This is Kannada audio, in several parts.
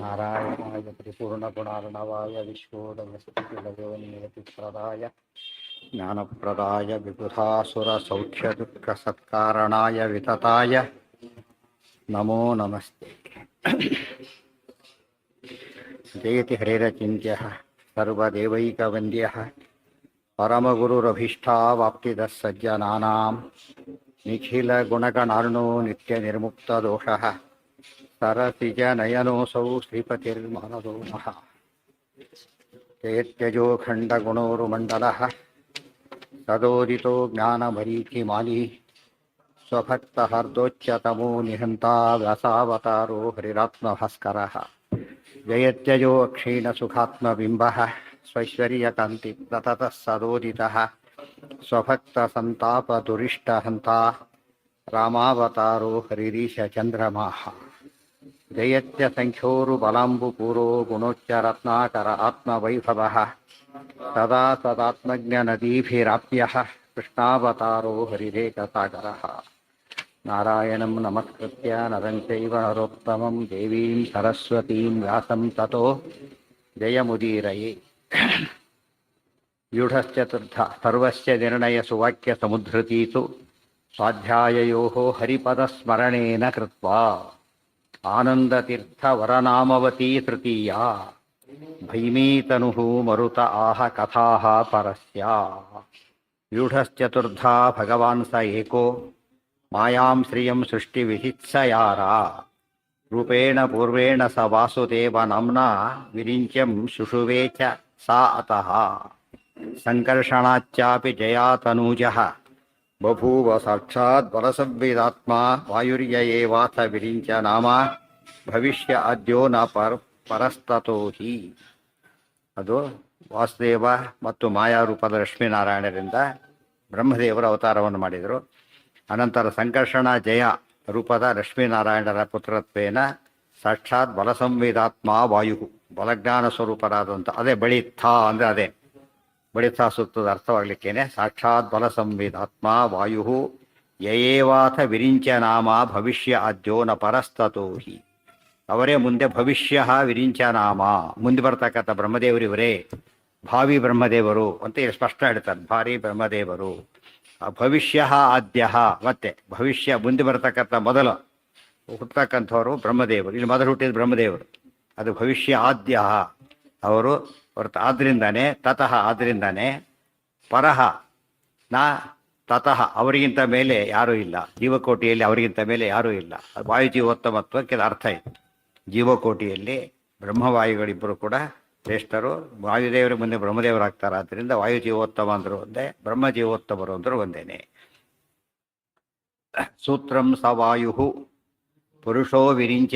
नारायणाय परिपूर्णगुणार्णवाय विश्वोदयस्थितिलयोनियतिप्रदाय ज्ञानप्रदाय विबुधासुरसौख्यदुःखसत्कारणाय वितताय नमो नमस्ते। जयति हरेरचिन्त्यः सर्वदेवैकवन्द्यः परमगुरुरभीष्टावाप्तिदः सज्जनानां निखिलगुणगणार्णो नित्यनिर्मुक्तदोषः सरसिजनयनोऽसौ श्रीपतिर्मानदो नः। जयत्यजो खण्डगुणोरुमण्डलः सदोदितो ज्ञानमरीचिमाली स्वभक्तहर्दोच्चतमो निहन्ता व्यासावतारो हरिरात्मभास्करः। जयत्यजो क्षीणसुखात्मबिम्बः स्वैश्वर्यकान्तिप्रततः सदोदितः स्वभक्तसन्तापदुरिष्टहन्ता रामावतारो हरिरीशचन्द्रमाः। जयत्यसङ्ख्योरुबलाम्बुपूरो गुणोच्चरत्नाकर आत्मवैभवः सदा सदात्मज्ञनदीभिराप्यः कृष्णावतारो हरिरेकसागरः। नारायणं नमस्कृत्य नरं चैव नरोत्तमं देवीं सरस्वतीं व्यासं ततो जयमुदीरये। व्यूढश्चतुर्थ सर्वस्य निर्णयसुवाक्यसमुद्धृतीषु स्वाध्याययोः हरिपदस्मरणेन कृत्वा आनन्दतीर्थवरनामवती तृतीया भैमीतनुः मरुत आह कथाः परस्या। व्यूढश्चतुर्धा भगवान् स एको मायां श्रियं सृष्टिविहित्सयारा रूपेण पूर्वेण स वासुदेव नाम्ना विरिञ्चं शुशुवे च सा अतः सङ्कर्षणाच्चापि जयातनूजः बभूव साक्षात् बलसंविदात्मा वायुर्य एवाथ विरिञ्च नाम भविष्य अद्यो न परस्ततो हि. ಅದು ವಾಸುದೇವ ಮತ್ತು ಮಾಯಾರೂಪದ ಲಕ್ಷ್ಮೀನಾರಾಯಣರಿಂದ ಬ್ರಹ್ಮದೇವರು ಅವತಾರವನ್ನು ಮಾಡಿದರು. ಅನಂತರ ಸಂಕರ್ಷಣ ಜಯ ರೂಪದ ಲಕ್ಷ್ಮೀನಾರಾಯಣರ ಪುತ್ರತ್ವೇನ ಸಾಕ್ಷಾತ್ ಬಲಸಂವೇದಾತ್ಮ ವಾಯು ಬಲಜ್ಞಾನ ಸ್ವರೂಪರಾದಂಥ ಅದೇ ಬಳಿತ್ಥ ಅಂದರೆ ಅದೇ ಬಳಿತ್ಥ ಸೂಕ್ತದ ಅರ್ಥವಾಗಲಿಕ್ಕೇನೆ ಸಾಕ್ಷಾತ್ ಬಲಸಂವೇದಾತ್ಮ ವಾಯು ಯಯೇವಾಥ ವಿರಿಂಚ ನಾಮ ಭವಿಷ್ಯ ಅದ್ಯೋ ನ ಪರಸ್ತತೋ ಹಿ. ಅವರೇ ಮುಂದೆ ಭವಿಷ್ಯ ವಿರಿಂಚ ನಾಮ ಮುಂದೆ ಬರ್ತಕ್ಕಂಥ ಬ್ರಹ್ಮದೇವರಿವರೇ ಭಾವಿ ಬ್ರಹ್ಮದೇವರು ಅಂತ ಸ್ಪಷ್ಟ ಹೇಳ್ತಾರೆ. ಭಾರಿ ಬ್ರಹ್ಮದೇವರು ಭವಿಷ್ಯ ಆದ್ಯ ಮತ್ತೆ ಭವಿಷ್ಯ ಮುಂದೆ ಬರತಕ್ಕಂಥ ಮೊದಲು ಹುಟ್ಟತಕ್ಕಂಥವರು ಬ್ರಹ್ಮದೇವರು. ಇಲ್ಲಿ ಮೊದಲು ಹುಟ್ಟಿದ ಬ್ರಹ್ಮದೇವರು ಅದು ಭವಿಷ್ಯ ಆದ್ಯ ಅವರು ಹೊರತು. ಆದ್ದರಿಂದಾನೆ ತತಃ ಆದ್ದರಿಂದಾನೆ ಪರಹ ನಾ ತತಃ ಅವರಿಗಿಂತ ಮೇಲೆ ಯಾರೂ ಇಲ್ಲ. ಜೀವಕೋಟಿಯಲ್ಲಿ ಅವರಿಗಿಂತ ಮೇಲೆ ಯಾರೂ ಇಲ್ಲ. ವಾಯುಜೀವೋತ್ತಮತ್ವಕ್ಕೆ ಅರ್ಥ ಇದೆ. ಜೀವಕೋಟಿಯಲ್ಲಿ ಬ್ರಹ್ಮವಾಯುಗಳಿಬ್ಬರು ಕೂಡ ಶ್ರೇಷ್ಠರು. ವಾಯುದೇವರು ಮುಂದೆ ಬ್ರಹ್ಮದೇವರಾಗ್ತಾರೆ. ಆದ್ದರಿಂದ ವಾಯುಜೀವೋತ್ತಮ ಅಂದರು ಒಂದೇ, ಬ್ರಹ್ಮಜೀವೋತ್ತಮರು ಅಂದರು ಒಂದೇನೆ. ಸೂತ್ರಂ ಸ ವಾಯು ಪುರುಷೋ ವಿರಿಂಚ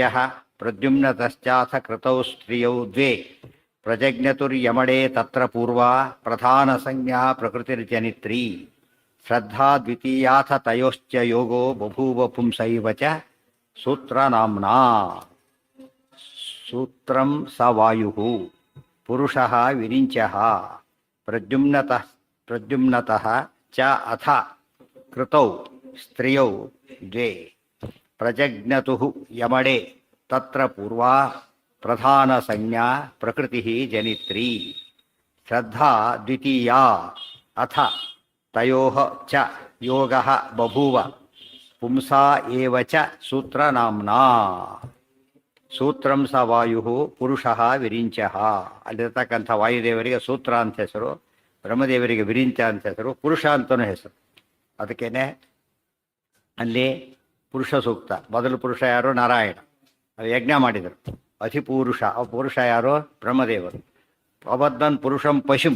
ಪ್ರದ್ಯುಮ್ನತಶ್ಚಾಥ ಕೃತೌ ಸ್ತ್ರಿಯೌ ದ್ವೇ ಪ್ರಜಜ್ಞತುರ್ಯಮಣೇ ತತ್ರ ಪೂರ್ವ ಪ್ರಧಾನ ಸಂಜ್ಞಾ ಪ್ರಕೃತಿರ್ಜನಿತ್ರಿ ಶ್ರದ್ಧಾ ದ್ವಿತೀಯಾಥ ತಯೋಶ್ಚ ಯೋಗೋ ಬಭೂವ ಪುಂಸೈವ ಚ ಸೂತ್ರ ನಾಮ್ನಾ. ಸೂತ್ರಂ ಸ ವಾಯು ಪುರುಷಃ ವಿರಿಂಚಃ ಪ್ರದ್ಯುಮ್ನತಃ ಚ ಅಥ ಕೃತೌ ಸ್ತ್ರಿಯೌ ದ್ವೇ ಪ್ರಜಜ್ಞತುಃ ಯಮಣೇ ತತ್ರ ಪೂರ್ವಾ ಪ್ರಧಾನ ಸಂಜ್ಞಾ ಪ್ರಕೃತಿ ಜನಿತ್ರಿ ಶ್ರದ್ಧಾ ದ್ವಿತೀಯಾ ಅಥ ತಯೋಃ ಚ ಯೋಗಃ ಬಭೂವ ಪುಂಸಾ ಏವ ಚ ಸೂತ್ರ ನಾಮ್ನಾ. ಸೂತ್ರಂ ಸ ವಾಯು ಪುರುಷಃ ವಿರಿಂಚಃ. ಅಲ್ಲಿರ್ತಕ್ಕಂಥ ವಾಯುದೇವರಿಗೆ ಸೂತ್ರ ಅಂತ ಹೆಸರು, ಬ್ರಹ್ಮದೇವರಿಗೆ ವಿರಿಂಚ ಅಂತ ಹೆಸರು, ಪುರುಷ ಅಂತಲೂ ಹೆಸರು. ಅದಕ್ಕೇನೆ ಅಲ್ಲಿ ಪುರುಷ ಸೂಕ್ತ. ಮೊದಲು ಪುರುಷ ಯಾರು? ನಾರಾಯಣ. ಅದು ಯಜ್ಞ ಮಾಡಿದರು. ಅಧಿಪುರುಷ ಪುರುಷ ಯಾರು? ಬ್ರಹ್ಮದೇವರು. ಅವದ್ದನ್ ಪುರುಷಂ ಪಶುಂ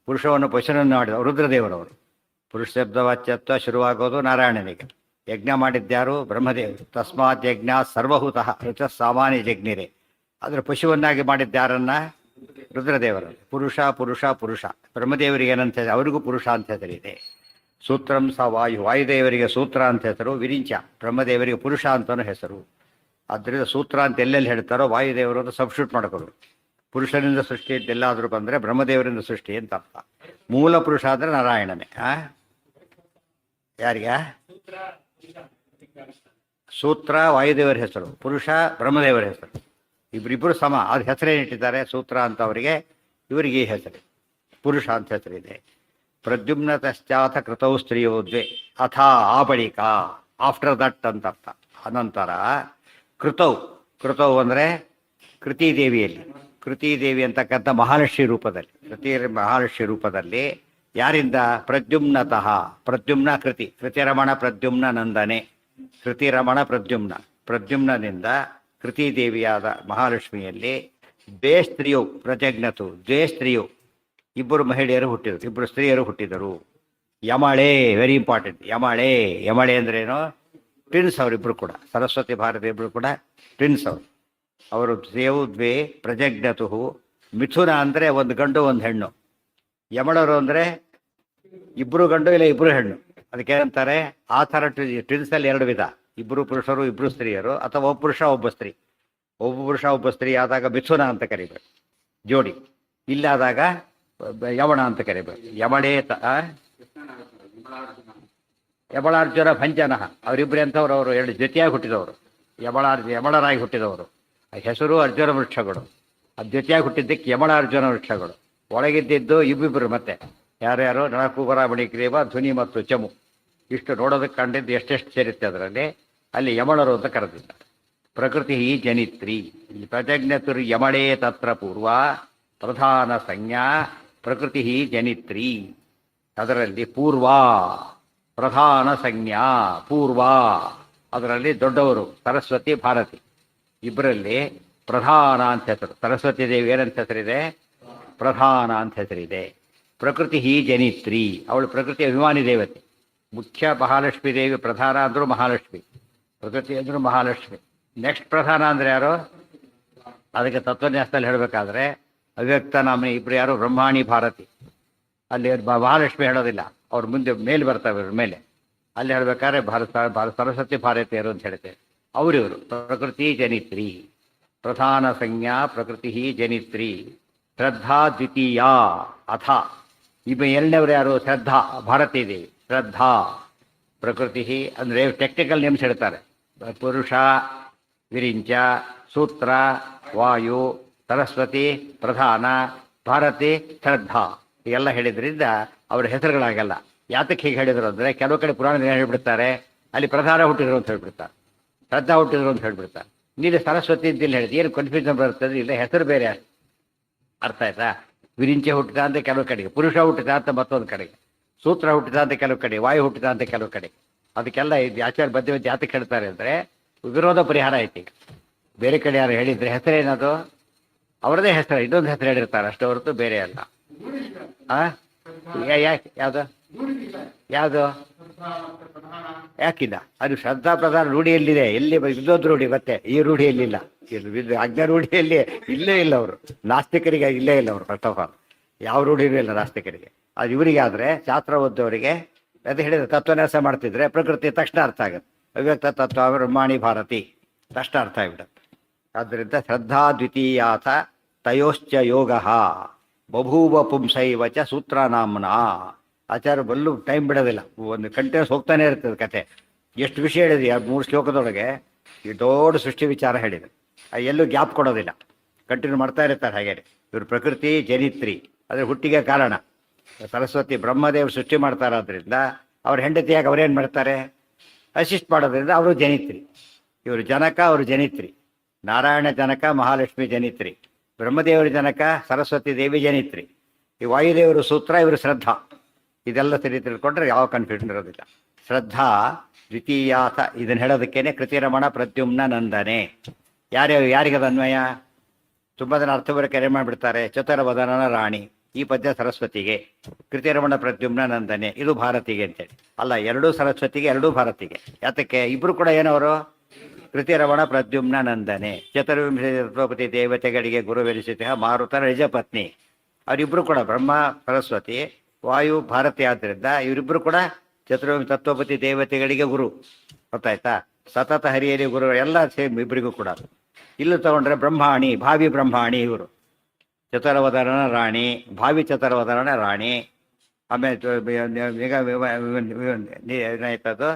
ಪುರುಷವನ್ನು ಪಶುನನ್ನು ಮಾಡಿದರು ರುದ್ರದೇವರವರು. ಪುರುಷ ಶಬ್ದವಾಚ್ಯತ್ವ ಶುರುವಾಗೋದು ನಾರಾಯಣನಿಗೆ. ಯಜ್ಞ ಮಾಡಿದ್ಯಾರು? ಬ್ರಹ್ಮದೇವರು. ತಸ್ಮಾತ್ ಯಜ್ಞ ಸರ್ವಹುತಃ ಋತ ಸಾಮಾನ್ಯ ಜಜ್ಞಿರೆ. ಆದರೆ ಪಶುವನ್ನಾಗಿ ಮಾಡಿದ್ಯಾರನ್ನ? ರುದ್ರದೇವರು. ಪುರುಷ ಪುರುಷ ಪುರುಷ. ಬ್ರಹ್ಮದೇವರಿಗೆ ಏನಂತ ಹೇಳಿ ಅವರಿಗೂ ಪುರುಷ ಅಂತ ಹೆಸರಿದೆ. ಸೂತ್ರಂ ಸ ವಾಯು ವಾಯುದೇವರಿಗೆ ಸೂತ್ರ ಅಂತ ಹೆಸರು, ವಿರಿಂಚ ಬ್ರಹ್ಮದೇವರಿಗೆ ಪುರುಷ ಅಂತಲೂ ಹೆಸರು. ಆದ್ದರಿಂದ ಸೂತ್ರ ಅಂತ ಎಲ್ಲೆಲ್ಲಿ ಹೇಳ್ತಾರೋ ವಾಯುದೇವರು ಸಬ್ಸ್ಟಿಟ್ಯೂಟ್ ಮಾಡ್ಕೋರು. ಪುರುಷನಿಂದ ಸೃಷ್ಟಿ ಅಂತ ಎಲ್ಲಾದರೂ ಬಂದರೆ ಬ್ರಹ್ಮದೇವರಿಂದ ಸೃಷ್ಟಿ ಅಂತ ಅರ್ಥ. ಮೂಲ ಪುರುಷ ಅಂದರೆ ನಾರಾಯಣನೇ. ಯಾರಿಗೆ? ಸೂತ್ರ ವಾಯುದೇವರ ಹೆಸರು, ಪುರುಷ ಬ್ರಹ್ಮದೇವರ ಹೆಸರು. ಇಬ್ಬರಿಬ್ಬರು ಸಮ. ಅದ್ರ ಹೆಸರೇನಿಟ್ಟಿದ್ದಾರೆ ಸೂತ್ರ ಅಂತ ಅವರಿಗೆ, ಇವರಿಗೆ ಈ ಹೆಸರು ಪುರುಷ ಅಂತ ಹೆಸರಿದೆ. ಪ್ರದ್ಯುಮ್ನ ತಶ್ಚಾಥ ಕೃತೌ ಸ್ತ್ರೀಯೋ ದ್ವೇ ಅಥ ಆ ಬಳಿಕ, ಆಫ್ಟರ್ ದಟ್ ಅಂತ ಅರ್ಥ. ಅನಂತರ ಕೃತೌ, ಕೃತೌ ಅಂದರೆ ಕೃತಿದೇವಿಯಲ್ಲಿ, ಕೃತಿದೇವಿ ಅಂತಕ್ಕಂಥ ಮಹಾಲಕ್ಷ್ಮಿ ರೂಪದಲ್ಲಿ, ಮಹಾಲಕ್ಷ್ಮಿ ರೂಪದಲ್ಲಿ ಯಾರಿಂದ? ಪ್ರದ್ಯುಮ್ನತಃ, ಪ್ರದ್ಯುಮ್ನ ಕೃತಿ, ಕೃತಿರಮಣ ಪ್ರದ್ಯುಮ್ನ ನಂದನೆ, ಕೃತಿರಮಣ ಪ್ರದ್ಯುಮ್ನ, ಪ್ರದ್ಯುಮ್ನನಿಂದ ಕೃತಿದೇವಿಯಾದ ಮಹಾಲಕ್ಷ್ಮಿಯಲ್ಲಿ ದ್ವೇ ಸ್ತ್ರೀಯು ಪ್ರಜಜ್ಞತು, ದ್ವೇ ಸ್ತ್ರೀಯು ಇಬ್ಬರು ಮಹಿಳೆಯರು ಹುಟ್ಟಿದರು, ಇಬ್ಬರು ಸ್ತ್ರೀಯರು ಹುಟ್ಟಿದರು. ಯಮಳೆ, ವೆರಿ ಇಂಪಾರ್ಟೆಂಟ್, ಯಮಳೆ. ಯಮಳೆ ಅಂದ್ರೇನು? ಟ್ವಿನ್ಸ್ ಅವರಿಬ್ಬರು ಕೂಡ, ಸರಸ್ವತಿ ಭಾರತಿ ಇಬ್ಬರು ಕೂಡ ಟ್ವಿನ್ಸ್ ಅವರು. ಅವರು ದೇವು ದ್ವೇ ಪ್ರಜಜ್ಞತು. ಮಿಥುನ ಅಂದರೆ ಒಂದು ಗಂಡು ಒಂದು ಹೆಣ್ಣು. ಯಮಳರು ಅಂದರೆ ಇಬ್ಬರು ಗಂಡು ಇಲ್ಲ ಇಬ್ಬರು ಹೆಣ್ಣು. ಅದಕ್ಕೆ ಏನಂತಾರೆ? ಆ ಥರ ಟ್ವಿನ್ಸಲ್ಲಿ ಎರಡು ವಿಧ, ಇಬ್ಬರು ಪುರುಷರು ಇಬ್ಬರು ಸ್ತ್ರೀಯರು, ಅಥವಾ ಒಬ್ಬ ಪುರುಷ ಒಬ್ಬ ಸ್ತ್ರೀ. ಒಬ್ಬ ಪುರುಷ ಒಬ್ಬ ಸ್ತ್ರೀ ಆದಾಗ ಮಿಥುನ ಅಂತ ಕರಿಬೇಕು ಜೋಡಿ, ಇಲ್ಲಾದಾಗ ಯವಣ ಅಂತ ಕರಿಬೇಕು. ಯಮಳೇ ಯಮಳಾರ್ಜುನ ಭಂಜನ, ಅವರಿಬ್ಬರು ಎಂಥವ್ರು? ಅವರು ಎರಡು ಜೊತೆಯಾಗಿ ಹುಟ್ಟಿದವರು, ಯಮಳರಾಗಿ ಹುಟ್ಟಿದವರು. ಹೆಸರು ಅರ್ಜುನ ವೃಕ್ಷಗಳು, ಅದು ಜೊತೆಯಾಗಿ ಹುಟ್ಟಿದ್ದಕ್ಕೆ ಯಮಳಾರ್ಜುನ ವೃಕ್ಷಗಳು. ಒಳಗಿದ್ದಿದ್ದು ಇಬ್ಬಿಬ್ಬರು, ಮತ್ತೆ ಯಾರ್ಯಾರು? ನಳಕೂಬರ ಮಣಿಗ್ರೀವ ಧ್ವನಿ ಮತ್ತು ಚಮು. ಇಷ್ಟು ನೋಡೋದಕ್ಕೆ ಕಂಡಿದ್ದು ಎಷ್ಟೆಷ್ಟು ಸೇರುತ್ತೆ ಅದರಲ್ಲಿ. ಅಲ್ಲಿ ಯಮಳರು ಅಂತ ಕರೆದಿದ್ದಾರೆ. ಪ್ರಕೃತಿ ಜನಿತ್ರಿ, ಪ್ರಜಜ್ಞತುರ್ ಯಮಳೇ ತತ್ರ ಪೂರ್ವ ಪ್ರಧಾನ ಸಂಜ್ಞಾ ಪ್ರಕೃತಿ ಜನಿತ್ರಿ. ಅದರಲ್ಲಿ ಪೂರ್ವ ಪ್ರಧಾನ ಸಂಜ್ಞಾ, ಪೂರ್ವ ಅದರಲ್ಲಿ ದೊಡ್ಡವರು ಸರಸ್ವತಿ ಭಾರತಿ, ಇಬ್ಬರಲ್ಲಿ ಪ್ರಧಾನ ಅಂತ ಹೆಸರು. ಸರಸ್ವತಿ ದೇವಿ ಏನಂತ ಹೆಸರಿದೆ? ಪ್ರಧಾನ ಅಂತ ಹೆಸರಿದೆ. ಪ್ರಕೃತಿ ಜನಿತ್ರಿ, ಅವಳು ಪ್ರಕೃತಿ ಅಭಿಮಾನಿ ದೇವತೆ. ಮುಖ್ಯ ಮಹಾಲಕ್ಷ್ಮೀ ದೇವಿ, ಪ್ರಧಾನ ಅಂದರೂ ಮಹಾಲಕ್ಷ್ಮಿ, ಪ್ರಕೃತಿ ಅಂದರೂ ಮಹಾಲಕ್ಷ್ಮಿ. ನೆಕ್ಸ್ಟ್ ಪ್ರಧಾನ ಅಂದರೆ ಯಾರು? ಅದಕ್ಕೆ ತತ್ವನ್ಯಾಸದಲ್ಲಿ ಹೇಳಬೇಕಾದ್ರೆ ಅವ್ಯಕ್ತ ನಾಮನಿ ಇಬ್ಬರು ಯಾರು? ಬ್ರಹ್ಮಾಣಿ ಭಾರತಿ. ಅಲ್ಲಿ ಮಹಾಲಕ್ಷ್ಮಿ ಹೇಳೋದಿಲ್ಲ, ಅವ್ರ ಮುಂದೆ ಮೇಲೆ ಬರ್ತಾವೆ, ಇವ್ರ ಮೇಲೆ. ಅಲ್ಲಿ ಹೇಳಬೇಕಾದ್ರೆ ಸರಸ್ವತಿ ಭಾರತೀಯರು ಅಂತ ಹೇಳ್ತೇವೆ. ಅವರಿವರು ಪ್ರಕೃತಿ ಜನಿತ್ರಿ, ಪ್ರಧಾನ ಸಂಜ್ಞಾ ಪ್ರಕೃತಿ ಜನಿತ್ರಿ. ಶ್ರದ್ಧಾ ದ್ವಿತೀಯ ಅಥ, ಇಬ್ಬ ಎರಡನೇವರು ಯಾರು? ಶ್ರದ್ಧಾ ಭಾರತೀ ದೇವಿ. ಶ್ರದ್ಧಾ ಪ್ರಕೃತಿ ಅಂದರೆ ಟೆಕ್ನಿಕಲ್ ನೇಮ್ಸ್ ಹೇಳ್ತಾರೆ. ಪುರುಷ ವಿರಿಂಚ, ಸೂತ್ರ ವಾಯು, ಸರಸ್ವತಿ ಪ್ರಧಾನ, ಭಾರತಿ ಶ್ರದ್ಧಾ, ಎಲ್ಲ ಹೇಳಿದ್ರಿಂದ ಅವರ ಹೆಸರುಗಳಾಗಲ್ಲ. ಯಾತಕ್ಕೆ ಹೀಗೆ ಹೇಳಿದರು ಅಂದರೆ, ಕೆಲವು ಕಡೆ ಪುರಾಣದಲ್ಲಿ ಹೇಳಿಬಿಡ್ತಾರೆ ಅಲ್ಲಿ ಪ್ರಧಾನ ಹುಟ್ಟಿದ್ರು ಅಂತ ಹೇಳ್ಬಿಡ್ತಾರೆ, ಶ್ರದ್ಧಾ ಹುಟ್ಟಿದ್ರು ಅಂತ ಹೇಳ್ಬಿಡ್ತಾರೆ. ನೀನು ಸರಸ್ವತಿ ಅಂತ ಇಲ್ಲಿ ಹೇಳಿದ್ರೆ ಏನು ಕನ್ಫ್ಯೂಷನ್ ಬರ್ತದೆ? ಇಲ್ಲ, ಹೆಸರು ಬೇರೆ ಅರ್ಥ ಆಯ್ತಾ? ವಿರಿಂಚೆ ಹುಟ್ಟಿದ ಅಂತ ಕೆಲವು ಕಡೆಗೆ, ಪುರುಷ ಹುಟ್ಟಿದ ಅಂತ ಮತ್ತೊಂದು ಕಡೆಗೆ, ಸೂತ್ರ ಹುಟ್ಟಿದ ಅಂತ ಕೆಲವು ಕಡೆ, ವಾಯು ಹುಟ್ಟಿದ ಅಂತ ಕೆಲವು ಕಡೆ. ಅದಕ್ಕೆಲ್ಲ ಇದು ಆಚಾರ ಬದ್ಧ ಜಾತಕ್ಕೆ ಹೇಳ್ತಾರೆ ಅಂದರೆ ವಿರೋಧ ಪರಿಹಾರ ಐತಿ. ಬೇರೆ ಕಡೆ ಯಾರು ಹೇಳಿದರೆ ಹೆಸರೇನದು? ಅವರದೇ ಹೆಸರು, ಇನ್ನೊಂದು ಹೆಸರು ಹೇಳಿರ್ತಾರೆ ಅಷ್ಟೇ ಹೊರತು ಬೇರೆ ಅಲ್ಲ. ಯಾವುದು ಯಾವುದು ಯಾಕಿಲ್ಲ? ಅದು ಶ್ರದ್ಧಾ ಪ್ರಧಾನ ರೂಢಿಯಲ್ಲಿದೆ. ಎಲ್ಲಿ ಇನ್ನೊಂದು ರೂಢಿ, ಮತ್ತೆ ಈ ರೂಢಿಯಲ್ಲಿಲ್ಲ. ಅಜ್ಞ ರೂಢಿಯಲ್ಲಿ ಇಲ್ಲೇ ಇಲ್ಲ. ಅವರು ನಾಸ್ತಿಕರಿಗೆ ಇಲ್ಲೇ ಇಲ್ಲ. ಅವರು ಫಸ್ಟ್ ಆಫ್ ಆಲ್ ಯಾವ ರೂಢಿನೂ ಇಲ್ಲ ನಾಸ್ತಿಕರಿಗೆ. ಅದು ಇವರಿಗೆ ಆದರೆ ಶಾಸ್ತ್ರ ಓದ್ದವರಿಗೆ ಅದು ಹೇಳಿದ್ರೆ ತತ್ವನ್ಯಾಸ ಮಾಡ್ತಿದ್ರೆ ಪ್ರಕೃತಿ ತಕ್ಷಣ ಅರ್ಥ ಆಗುತ್ತೆ. ಅವ್ಯಕ್ತ ತತ್ವ ಬ್ರಹ್ಮಾಣಿ ಭಾರತಿ ತಕ್ಷಣ ಅರ್ಥ ಆಗಿಬಿಡುತ್ತೆ. ಆದ್ದರಿಂದ ಶ್ರದ್ಧಾ ದ್ವಿತೀಯಾಥ ತಯೋಶ್ಚ ಯೋಗ ಬಭೂವ ಪುಂಸೈವ ಚ ಸೂತ್ರ ನಾಮ್ನ. ಆಚಾರ್ಯ ಬಲ್ಲು ಟೈಮ್ ಬಿಡೋದಿಲ್ಲ, ಒಂದು ಕಂಟಿನ್ಯೂಸ್ ಹೋಗ್ತಾನೆ ಇರ್ತದೆ ಕತೆ. ಎಷ್ಟು ವಿಷಯ ಹೇಳಿದ್ರಿ ಆ 3 ಶ್ಲೋಕದೊಳಗೆ, ಈ ದೊಡ್ಡ ಸೃಷ್ಟಿ ವಿಚಾರ ಹೇಳಿದೆ. ಎಲ್ಲೂ ಗ್ಯಾಪ್ ಕೊಡೋದಿಲ್ಲ, ಕಂಟಿನ್ಯೂ ಮಾಡ್ತಾ ಇರ್ತಾರೆ. ಹಾಗೆ ಇವರು ಪ್ರಕೃತಿ ಜನಿತ್ರಿ, ಅದ್ರ ಹುಟ್ಟಿಗೆ ಕಾರಣ ಸರಸ್ವತಿ. ಬ್ರಹ್ಮದೇವರು ಸೃಷ್ಟಿ ಮಾಡ್ತಾರಾದ್ರಿಂದ ಅವ್ರ ಹೆಂಡತಿಯಾಗಿ ಅವರೇನು ಮಾಡ್ತಾರೆ? ಅಸಿಸ್ಟ್ ಮಾಡೋದ್ರಿಂದ ಅವರು ಜನಿತ್ರಿ. ಇವರು ಜನಕ, ಅವರು ಜನಿತ್ರಿ. ನಾರಾಯಣ ಜನಕ, ಮಹಾಲಕ್ಷ್ಮಿ ಜನಿತ್ರಿ. ಬ್ರಹ್ಮದೇವರ ಜನಕ, ಸರಸ್ವತಿ ದೇವಿ ಜನಿತ್ರಿ. ಈ ವಾಯುದೇವರು ಸೂತ್ರ, ಇವರು ಶ್ರದ್ಧಾ. ಇದೆಲ್ಲ ಸರಿ ತಿಳ್ಕೊಂಡ್ರೆ ಯಾವ ಕನ್ಫ್ಯೂಷನ್ ಇರೋದಿಲ್ಲ. ಶ್ರದ್ಧಾ ದ್ವಿತೀಯಾಥ ಇದನ್ನು ಹೇಳೋದಕ್ಕೇನೆ ಕೃತಿರಮಣ ಪ್ರದ್ಯುಮ್ನ ನಂದನೆ. ಯಾರಿಗದ ಅನ್ವಯ? ತುಂಬ ಜನ ಅರ್ಥ ಬರೋ ಕರೆ ಮಾಡಿಬಿಡ್ತಾರೆ. ಚತುರವದನನ ರಾಣಿ, ಈ ಪದ್ಯ ಸರಸ್ವತಿಗೆ. ಕೃತಿರಮಣ ಪ್ರದ್ಯುಮ್ನ ನಂದನೆ ಇದು ಭಾರತಿಗೆ ಅಂತೇಳಿ ಅಲ್ಲ, ಎರಡೂ ಸರಸ್ವತಿಗೆ, ಎರಡೂ ಭಾರತಿಗೆ. ಯಾತಕ್ಕೆ? ಇಬ್ಬರು ಕೂಡ ಏನವರು? ಕೃತಿರಮಣ ಪ್ರದ್ಯುಮ್ನ ನಂದನೆ. ಚತುರ್ವಿಂಶ ತತ್ವಪತಿ ದೇವತೆಗಳಿಗೆ ಗುರುವೆನಿಸಿದ ಮಾರುತನ ನಿಜ ಪತ್ನಿ. ಅವರಿಬ್ಬರು ಕೂಡ ಬ್ರಹ್ಮ ಸರಸ್ವತಿ, ವಾಯು ಭಾರತಿ. ಆದ್ದರಿಂದ ಇವರಿಬ್ಬರು ಕೂಡ ಚತುರ್ವಿಂಶ ತತ್ವಪತಿ ದೇವತೆಗಳಿಗೆ ಗುರು. ಗೊತ್ತಾಯ್ತಾ? ಸತತ ಹರಿಯಲಿ ಗುರು ಎಲ್ಲ ಸೇಮ್ ಇಬ್ಬರಿಗೂ ಕೂಡ. ಇಲ್ಲೂ ತಗೊಂಡ್ರೆ ಬ್ರಹ್ಮಾಣಿ, ಭಾವಿ ಬ್ರಹ್ಮಾಣಿ ಇವರು. ಚತುರವದನ ರಾಣಿ, ಭಾವಿ ಚತುರವದನ ರಾಣಿ. ಆಮೇಲೆ ಏನಾಯ್ತದು?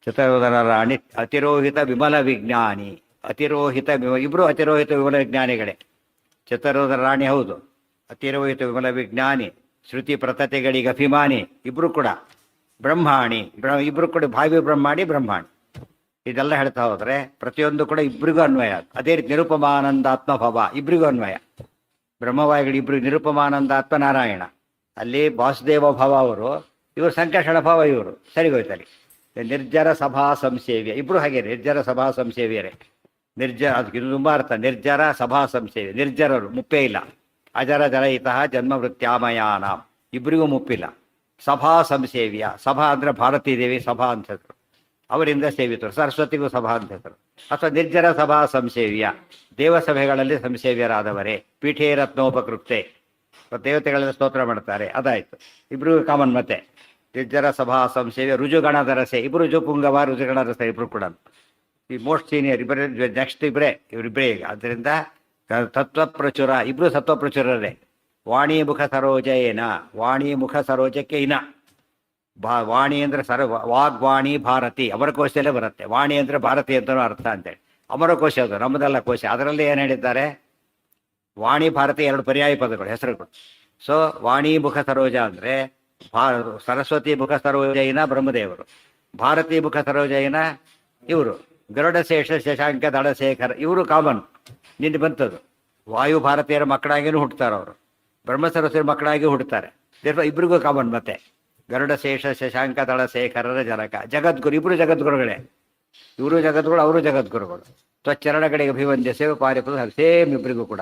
ಚತುರ್ವದನ ರಾಣಿ ಅತಿರೋಹಿತ ವಿಮಲ ವಿಜ್ಞಾನಿ. ಅತಿರೋಹಿತ ಇಬ್ಬರು ಅತಿರೋಹಿತ ವಿಮಲ ವಿಜ್ಞಾನಿಗಳೇ. ಚತುರೋದರ ರಾಣಿ ಹೌದು, ಅತಿರೋಹಿತ ವಿಮಲ ವಿಜ್ಞಾನಿ, ಶ್ರುತಿ ಪ್ರತತೆಗಳಿಗೆ ಅಭಿಮಾನಿ, ಇಬ್ಬರು ಕೂಡ ಬ್ರಹ್ಮಾಣಿ, ಇಬ್ಬರು ಕೂಡ ಭಾವಿ ಬ್ರಹ್ಮಾಣಿ ಬ್ರಹ್ಮಾಣಿ. ಇದೆಲ್ಲ ಹೇಳ್ತಾ ಹೋದರೆ ಪ್ರತಿಯೊಂದು ಕೂಡ ಇಬ್ಬರಿಗೂ ಅನ್ವಯ. ಅದೇ ರೀತಿ ನಿರುಪಮಾನಂದಾತ್ಮ ಭವ ಇಬ್ಬರಿಗೂ ಅನ್ವಯ. ಬ್ರಹ್ಮವಾಯುಗಳು ಇಬ್ಬರು ನಿರುಪಮಾನಂದಾತ್ಮ ನಾರಾಯಣ, ಅಲ್ಲಿ ವಾಸುದೇವ ಭಾವ ಅವರು, ಇವರು ಸಂಕರ್ಷಣ ಭಾವ ಇವರು, ಸರಿಗೋಯ್ತಲ್ಲಿ. ನಿರ್ಜರ ಸಭಾ ಸಂಸೇವ್ಯ ಇಬ್ಬರು ಹಾಗೆ ನಿರ್ಜರ ಸಭಾ ಸಂಸೇವ್ಯರೇ. ನಿರ್ಜರ ಅದಕ್ಕೆ ಇದು ತುಂಬ ಅರ್ಥ. ನಿರ್ಜರ ಸಭಾ ಸಂಸೇವ್ಯ, ನಿರ್ಜರರು ಮುಪ್ಪೇ ಇಲ್ಲ. ಅಜರ ಜರಯಿತಃ ಜನ್ಮ ವೃತ್ಯಾಮಯಾನ ಇಬ್ಬರಿಗೂ ಮುಪ್ಪಿಲ್ಲ. ಸಭಾ ಸಂಸೇವ್ಯ, ಸಭಾ ಅಂದರೆ ಭಾರತೀ ದೇವಿ ಸಭಾ ಅಂತ ಹೆಸರು, ಅವರಿಂದ ಸೇವಿತರು. ಸರಸ್ವತಿಗೂ ಸಭಾ ಅಂತ ಹೆಸರು. ಅಥವಾ ನಿರ್ಜರ ಸಭಾ ಸಂಸೇವ್ಯ, ದೇವಸಭೆಗಳಲ್ಲಿ ಸಂಸೇವ್ಯರಾದವರೇ. ಪೀಠೇ ರತ್ನೋಪಕೃಪ್ತೆ, ದೇವತೆಗಳೆಲ್ಲ ಸ್ತೋತ್ರ ಮಾಡ್ತಾರೆ, ಅದಾಯಿತು. ಇಬ್ಬರಿಗೂ ಕಾಮನ್. ಮತ್ತೆ ನಿರ್ಜರ ಸಭಾ ಸಂಸೇವ್ಯ ರುಜುಗಣದ ರಸೆ, ಇಬ್ಬರು ರುಜುಪುಂಗವ ರುಜುಗಣ ರಸ ಇಬ್ಬರು ಕೂಡ. ಈ ಮೋಸ್ಟ್ ಸೀನಿಯರ್ ಇಬ್ಬರೇ, ನೆಕ್ಸ್ಟ್ ಇವರಿಬ್ಬರೇ ಈಗ. ಆದ್ದರಿಂದ ತತ್ವಪ್ರಚುರ ಇಬ್ಬರು ಸತ್ವಪ್ರಚುರರೇ. ವಾಣಿ ಮುಖ ಸರೋಜೇನ, ವಾಣಿ ಮುಖ ಸರೋಜಕ್ಕೆ ಇನ ವಾಣಿ ಅಂದರೆ ವಾಗ್ವಾಣಿ ಭಾರತಿ, ಅಮರಕೋಶದಲ್ಲೇ ಬರುತ್ತೆ. ವಾಣಿ ಅಂದರೆ ಭಾರತಿ ಅಂತಲೂ ಅರ್ಥ ಅಂತೇಳಿ. ಅಮರಕೋಶ ಅದು, ನಮ್ಮದೆಲ್ಲ ಕೋಶ. ಅದರಲ್ಲಿ ಏನು ಹೇಳಿದ್ದಾರೆ? ವಾಣಿ ಭಾರತಿ ಎರಡು ಪರ್ಯಾಯ ಪದಗಳು, ಹೆಸರುಗಳು. ಸೊ ವಾಣಿ ಮುಖ ಸರೋಜ ಅಂದರೆ ಸರಸ್ವತಿ ಮುಖ ಸರೋಜೈನ ಬ್ರಹ್ಮದೇವರು, ಭಾರತೀ ಮುಖ ಸರೋಜೈನ ಇವರು ಗರುಡಶೇಷ ಶಶಾಂಕ ದಳಶೇಖರ, ಇವರು ಕಾಮನ್. ನಿನ್ನೆ ಬಂತದ್ದು. ವಾಯು ಭಾರತೀಯರ ಮಕ್ಕಳಾಗಿಯೂ ಹುಟ್ಟುತ್ತಾರೆ ಅವರು, ಬ್ರಹ್ಮ ಸರಸ್ವತಿ ಮಕ್ಕಳಾಗಿ ಹುಡ್ತಾರೆ. ಇಬ್ಬರಿಗೂ ಕಾಮನ್. ಮತ್ತೆ ಗರುಡಶೇಷ ಶಶಾಂಕ ದಳಶೇಖರರ ಜನಕ ಜಗದ್ಗುರು, ಇಬ್ಬರು ಜಗದ್ಗುರುಗಳೇ. ಇವರು ಜಗದ್ಗುರು, ಅವರು ಜಗದ್ಗುರುಗಳು. ತ್ವಚ್ಚರಣಗಳಿಗೆ ಅಭಿವಂದ್ಯ ಸೇವೆ ಪಾರಿಪದ ಸೇಮ್ ಇಬ್ಬರಿಗೂ ಕೂಡ.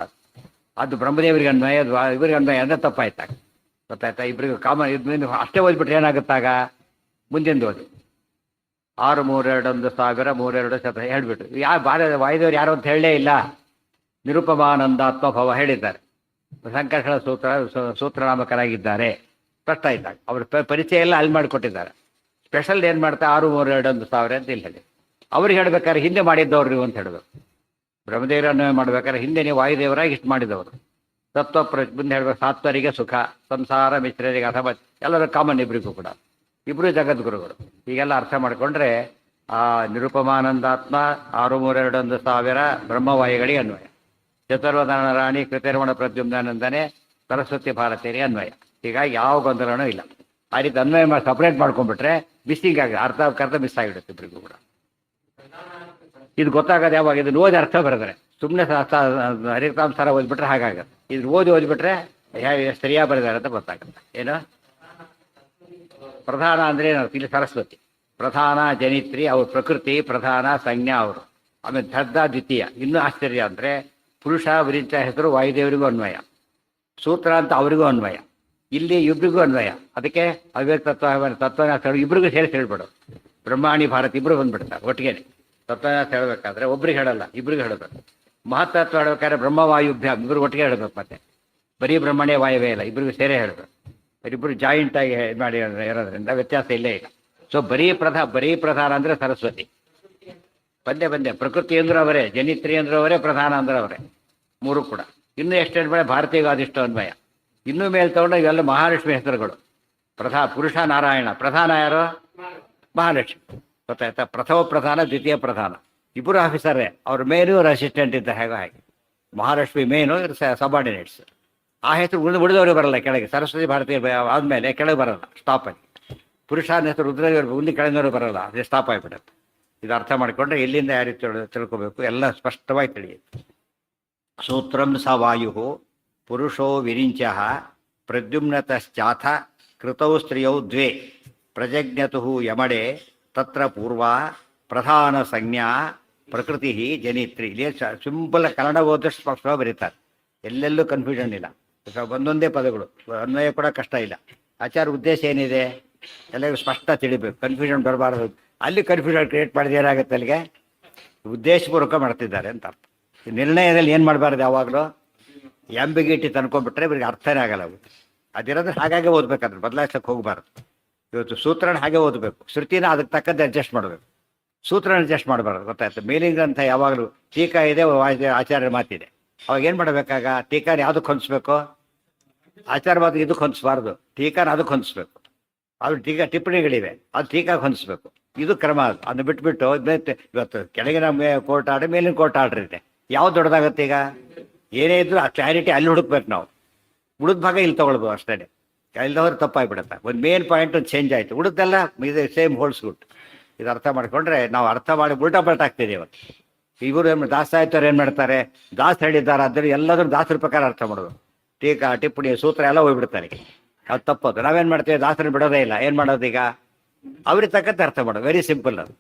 ಅದು ಬ್ರಹ್ಮದೇವರಿಗೆ ಅನ್ವಯ, ಇವರಿಗೆ ಅನ್ವಯ ಅಂದರೆ ತಪ್ಪಾಯ್ತಾಗ. ಗೊತ್ತಾಯ್ತಾ? ಇಬ್ಬರಿಗೂ ಕಾಮನ್. ಇದು ಅಷ್ಟೇ ಓದ್ಬಿಟ್ರೆ ಏನಾಗುತ್ತಾಗ? ಮುಂದಿನ ಓದಿ 6 3 2 1 1000 3 2 ಶತ ಹೇಳ್ಬಿಟ್ಟು ವಾಯುದೇವರು ಯಾರು ಅಂತ ಹೇಳಲೇ ಇಲ್ಲ. ನಿರುಪಮಾನಂದಾತ್ಮ ಭವ ಹೇಳಿದ್ದಾರೆ. ಸಂಕರ್ಷಣ ಸೂತ್ರನಾಮಕರಾಗಿದ್ದಾರೆ. ಸ್ಪಷ್ಟ ಆಯ್ತಾಗ ಅವ್ರ ಪರಿಚಯ ಎಲ್ಲ ಅಲ್ಲಿ ಮಾಡಿಕೊಟ್ಟಿದ್ದಾರೆ. ಸ್ಪೆಷಲ್ ಏನು ಮಾಡ್ತಾರೆ? 6 3 2 1 1000 ಅಂತ ಇಲ್ಲಿ ಹೇಳಿ. ಅವ್ರಿಗೆ ಹೇಳ್ಬೇಕಾದ್ರೆ ಹಿಂದೆ ಮಾಡಿದ್ದವ್ರು ನೀವು ಅಂತ ಹೇಳಿದ್ರು. ಬ್ರಹ್ಮದೇವರನ್ನು ಮಾಡ್ಬೇಕಾದ್ರೆ ಹಿಂದೆ ನೀವು ವಾಯುದೇವರಾಗಿ ಇಷ್ಟು ಮಾಡಿದವರು. ಮುಂದೆ ಹೇಳ್ಬೇಕು, ಸಾತ್ವರಿಗೆ ಸುಖ, ಸಂಸಾರ ಮಿಶ್ರರಿಗೆ ಅಥವಾ ಎಲ್ಲರೂ ಕಾಮನ್ ಇಬ್ಬರಿಗೂ ಕೂಡ. ಇಬ್ಬರು ಜಗದ್ಗುರುಗಳು. ಹೀಗೆಲ್ಲ ಅರ್ಥ ಮಾಡಿಕೊಂಡ್ರೆ ಆ ನಿರುಪಮಾನಂದಾತ್ಮ 6 3 2 1 1000 ಬ್ರಹ್ಮವಾಯುಗಳಿಗೆ ಅನ್ವಯ. ಚತುರ್ವದನ ರಾಣಿ ಕೃತಿರ್ಮಣ ಪ್ರದ್ಯುಮ್ನಾನಂದನೆ ಸರಸ್ವತಿ ಭಾರತೀಯರಿಗೆ ಅನ್ವಯ. ಹೀಗಾಗಿ ಯಾವ ಗೊಂದಲನೂ ಇಲ್ಲ. ಆ ರೀತಿ ಅನ್ವಯ ಸಪ್ರೇಟ್ ಮಾಡ್ಕೊಂಡ್ಬಿಟ್ರೆ ಮಿಸ್ಸಿಂಗ್ ಆಗಿದೆ, ಅರ್ಥ ಮಿಸ್ ಆಗಿಬಿಡುತ್ತೆ ಇಬ್ಬರಿಗೂ ಕೂಡ. ಇದು ಗೊತ್ತಾಗೋದು ಯಾವಾಗ? ಇದನ್ನು ಓದಿ ಅರ್ಥ ಬರೆದ್ರೆ. ಸುಮ್ಮನೆ ಹರಿತಾಂಸಾರ ಓದ್ಬಿಟ್ರೆ ಹಾಗಾಗತ್ತೆ. ಇದು ಓದಿಬಿಟ್ರೆ ಸರಿಯಾಗಿ ಬರೆದಾರೆ ಅಂತ ಗೊತ್ತಾಗುತ್ತೆ. ಏನು ಪ್ರಧಾನ ಅಂದರೆ ಏನು? ಇಲ್ಲಿ ಸರಸ್ವತಿ ಪ್ರಧಾನ ಜನಿತ್ರಿ, ಅವ್ರ ಪ್ರಕೃತಿ ಪ್ರಧಾನ ಸಂಜ್ಞಾ ಅವರು. ಆಮೇಲೆ ಧರ್ದ ದ್ವಿತೀಯ. ಇನ್ನೂ ಆಶ್ಚರ್ಯ ಅಂದರೆ ಪುರುಷ ವಿರಿಂಚ ಹೆಸರು ವಾಯುದೇವರಿಗೂ ಅನ್ವಯ, ಸೂತ್ರ ಅಂತ ಅವರಿಗೂ ಅನ್ವಯ, ಇಲ್ಲಿ ಇಬ್ಬರಿಗೂ ಅನ್ವಯ. ಅದಕ್ಕೆ ಅವ್ಯಕ್ತ ತತ್ವನಾಥ ಇಬ್ಬರಿಗೂ ಸೇರಿಸಿ ಹೇಳ್ಬಿಡು. ಬ್ರಹ್ಮಾಣಿ ಭಾರತಿ ಇಬ್ಬರು ಬಂದ್ಬಿಡ್ತಾರೆ ಒಟ್ಟಿಗೆ. ತತ್ವನಾಥ ಹೇಳಬೇಕಾದ್ರೆ ಒಬ್ರಿಗೆ ಹೇಳಲ್ಲ, ಇಬ್ಬರಿಗೂ ಹೇಳಬೇಕು. ಮಹತ್ತತ್ವ ಹೇಳಬೇಕಾದ್ರೆ ಬ್ರಹ್ಮವಾಯುಭ್ಯಾಮ್ ಇಬ್ಬರು ಒಟ್ಟಿಗೆ ಹೇಳಬೇಕು. ಮತ್ತೆ ಬರೀ ಬ್ರಹ್ಮಣ್ಯ ವಾಯುವೇ ಇಲ್ಲ, ಇಬ್ಬರಿಗೂ ಸೇರೇ ಹೇಳಬೇಕು. ಇಬ್ಬರು ಜಾಯಿಂಟಾಗಿ ಮಾಡಿ ಇರೋದ್ರಿಂದ ವ್ಯತ್ಯಾಸ ಇಲ್ಲೇ ಇಲ್ಲ. ಸೊ ಬರೀ ಪ್ರಧಾನ ಅಂದರೆ ಸರಸ್ವತಿ. ಬಂದೆ ಪ್ರಕೃತಿ ಅಂದ್ರೂ ಅವರೇ, ಜನಿತ್ರಿ ಅಂದ್ರೂ ಅವರೇ, ಪ್ರಧಾನ ಅಂದ್ರೆ ಅವರೇ, ಮೂರು ಕೂಡ. ಇನ್ನೂ ಎಷ್ಟು ಬೇಡ ಭಾರತೀಯ ಅದಿಷ್ಟು ಅನ್ವಯ. ಇನ್ನೂ ಮೇಲೆ ತಗೊಂಡು ಇವೆಲ್ಲ ಮಹಾಲಕ್ಷ್ಮಿ ಹೆಸರುಗಳು. ಪುರುಷ ನಾರಾಯಣ, ಪ್ರಧಾನ ಯಾರು? ಮಹಾಲಕ್ಷ್ಮಿ. ಗೊತ್ತಾಯ್ತಾ? ಪ್ರಥಮ ಪ್ರಧಾನ, ದ್ವಿತೀಯ ಪ್ರಧಾನ ಇಬ್ಬರು ಆಫೀಸರೇ. ಅವ್ರ ಮೇನು ಇವ್ರ ಅಸಿಸ್ಟೆಂಟ್ ಇದ್ದ ಹಾಗೆ ಮಹಾಲಕ್ಷ್ಮಿ ಮೇನು, ಇವ್ರ ಸಬಾರ್ಡಿನೇಟ್ಸ್. ಆ ಹೆಸರು ಉಳಿದವರು ಬರಲ್ಲ ಕೆಳಗೆ. ಸರಸ್ವತಿ ಭಾರತೀಯ ಆದಮೇಲೆ ಕೆಳಗೆ ಬರಲ್ಲ, ಸ್ಟಾಪ್ ಆಗಿ. ಪುರುಷನ ಹೆಸರು ರುದ್ರದೇವರು ಮುಂದೆ ಕೆಳಗಿನವರು ಬರಲ್ಲ, ಅದೇ ಸ್ಟಾಪ್ ಆಗಿಬಿಡುತ್ತೆ. ಇದು ಅರ್ಥ ಮಾಡಿಕೊಂಡ್ರೆ ಎಲ್ಲಿಂದ ಯಾರು ತಿಳ್ಕೋಬೇಕು ಎಲ್ಲ ಸ್ಪಷ್ಟವಾಗಿ ತಿಳಿಯುತ್ತೆ. ಸೂತ್ರಂ ಸ ವಾಯು ಪುರುಷೋ ವಿರಿಂಚ ಪ್ರದ್ಯುಮ್ನತಶ್ಚಾಥ ಕೃತೌ ಸ್ತ್ರೀಯೌ ದ್ವೇ ಪ್ರಜಜ್ಞತು ಯಮಡೆ ತತ್ರ ಪೂರ್ವ ಪ್ರಧಾನ ಸಂಜ್ಞಾ ಪ್ರಕೃತಿ ಜನಿತ್ರಿ. ಇಲ್ಲಿ ಸಿಂಪಲ್ ಕನ್ನಡ ಓದಷ್ಟು ಸ್ಪಷ್ಟವಾಗಿ ಬರೀತಾರೆ, ಎಲ್ಲೆಲ್ಲೂ ಕನ್ಫ್ಯೂಷನ್ ಇಲ್ಲ. ಒಂದೊಂದೇ ಪದಗಳು, ಅನ್ವಯ ಕೂಡ ಕಷ್ಟ ಇಲ್ಲ. ಆಚಾರ ಉದ್ದೇಶ ಏನಿದೆ ಎಲ್ಲರಿಗೂ ಸ್ಪಷ್ಟ ತಿಳಿಬೇಕು, ಕನ್ಫ್ಯೂಷನ್ ಬರಬಾರದು. ಅಲ್ಲಿ ಕನ್ಫ್ಯೂಷನ್ ಕ್ರಿಯೇಟ್ ಮಾಡಿದ ಏನಾಗುತ್ತೆ, ಅಲ್ಲಿಗೆ ಉದ್ದೇಶಪೂರ್ವಕ ಮಾಡ್ತಿದ್ದಾರೆ ಅಂತ ಅರ್ಥ. ನಿರ್ಣಯದಲ್ಲಿ ಏನು ಮಾಡಬಾರ್ದು, ಯಾವಾಗಲೂ ಆಂಬಿಗ್ಯೂಟಿ ತಂದ್ಕೊಂಡ್ಬಿಟ್ರೆ ಇವ್ರಿಗೆ ಅರ್ಥನೇ ಆಗಲ್ಲ. ಅದಿರೋದ್ರೆ ಹಾಗಾಗಿ ಓದ್ಬೇಕಾದ್ರೆ ಬದಲಾಯಿಸಕ್ಕೆ ಹೋಗಬಾರ್ದು. ಇವತ್ತು ಸೂತ್ರನ ಹಾಗೆ ಓದಬೇಕು, ಶ್ರುತಿನ ಅದಕ್ಕೆ ತಕ್ಕಂತೆ ಅಡ್ಜಸ್ಟ್ ಮಾಡಬೇಕು, ಸೂತ್ರನ ಅಡ್ಜಸ್ಟ್ ಮಾಡಬಾರ್ದು. ಗೊತ್ತಾಯ್ತು? ಮೇಲಿಂಗ್ ಅಂತ ಯಾವಾಗಲೂ ಟೀಕಾ ಇದೆ, ಆಚಾರ್ಯರ ಮಾತಿದೆ. ಅವಾಗ ಏನು ಮಾಡಬೇಕಾಗ? ಟೀಕಾನ ಯಾವುದಕ್ಕೆ ಹೊಂದಿಸ್ಬೇಕು? ಆಚಾರ ಮಾತಿಗೆ ಇದಕ್ಕೆ ಹೊಂದಿಸ್ಬಾರ್ದು, ಟೀಕಾನ ಅದಕ್ಕೆ ಹೊಂದಿಸ್ಬೇಕು. ಅದು ಟಿಪ್ಪಣಿಗಳಿವೆ, ಅದು ಟೀಕಾಗೆ ಹೊಂದಿಸ್ಬೇಕು. ಇದು ಕ್ರಮ ಅದು. ಅದನ್ನ ಬಿಟ್ಬಿಟ್ಟು ಇವತ್ತು ಕೆಳಗಿನ ಕೋರ್ಟ್ ಆರ್ಡರ್ ಮೇಲಿನ ಕೋರ್ಟ್ ಆರ್ಡರ್ ಇದೆ, ಯಾವ್ದು ದೊಡ್ಡದಾಗತ್ತೆ ಈಗ? ಏನೇ ಇದ್ರು ಆ ಕ್ಲಾರಿಟಿ ಅಲ್ಲಿ ಹುಡುಕ್ಬೇಕು ನಾವು. ಉಳಿದ ಭಾಗ ಇಲ್ಲಿ ತೊಗೊಳ್ಬೋದು ಅಷ್ಟೇ, ಇಲ್ಲದವ್ರು ತಪ್ಪಾಗಿಬಿಡುತ್ತೆ. ಒಂದು ಮೇನ್ ಪಾಯಿಂಟ್ ಒಂದು ಚೇಂಜ್ ಆಯಿತು, ಉಳಿದೆಲ್ಲ ಇದು ಸೇಮ್ ಹೋಲ್ಸ್ ಗುಡ್. ಇದು ಅರ್ಥ ಮಾಡ್ಕೊಂಡ್ರೆ ನಾವು ಅರ್ಥ ಮಾಡಿ ಉಲ್ಟಾ ಪಲ್ಟ ಆಗ್ತಿದೆ ಇವತ್ತು. ಇವರು ಏನು ದಾಸಾಯ್ತವ್ರು ಏನು ಮಾಡ್ತಾರೆ, ದಾಸ್ ಹೇಳಿದ್ದಾರೆ ಅಂದರೆ ಎಲ್ಲದನ್ನು ದಾಸರ ಪ್ರಕಾರ ಅರ್ಥ ಮಾಡೋದು. ಟೀಕಾ ಟಿಪ್ಪಣಿ ಸೂತ್ರ ಎಲ್ಲ ಹೋಗ್ಬಿಡ್ತಾರೆ. ಅದು ತಪ್ಪದು. ನಾವೇನು ಮಾಡ್ತೀವಿ, ದಾಸರನ್ನು ಬಿಡೋದೇ ಇಲ್ಲ. ಏನು ಮಾಡೋದು ಈಗ? ಅವ್ರಿಗೆ ತಕ್ಕಂತೆ ಅರ್ಥ ಮಾಡೋದು. ವೆರಿ ಸಿಂಪಲ್ ಅದು.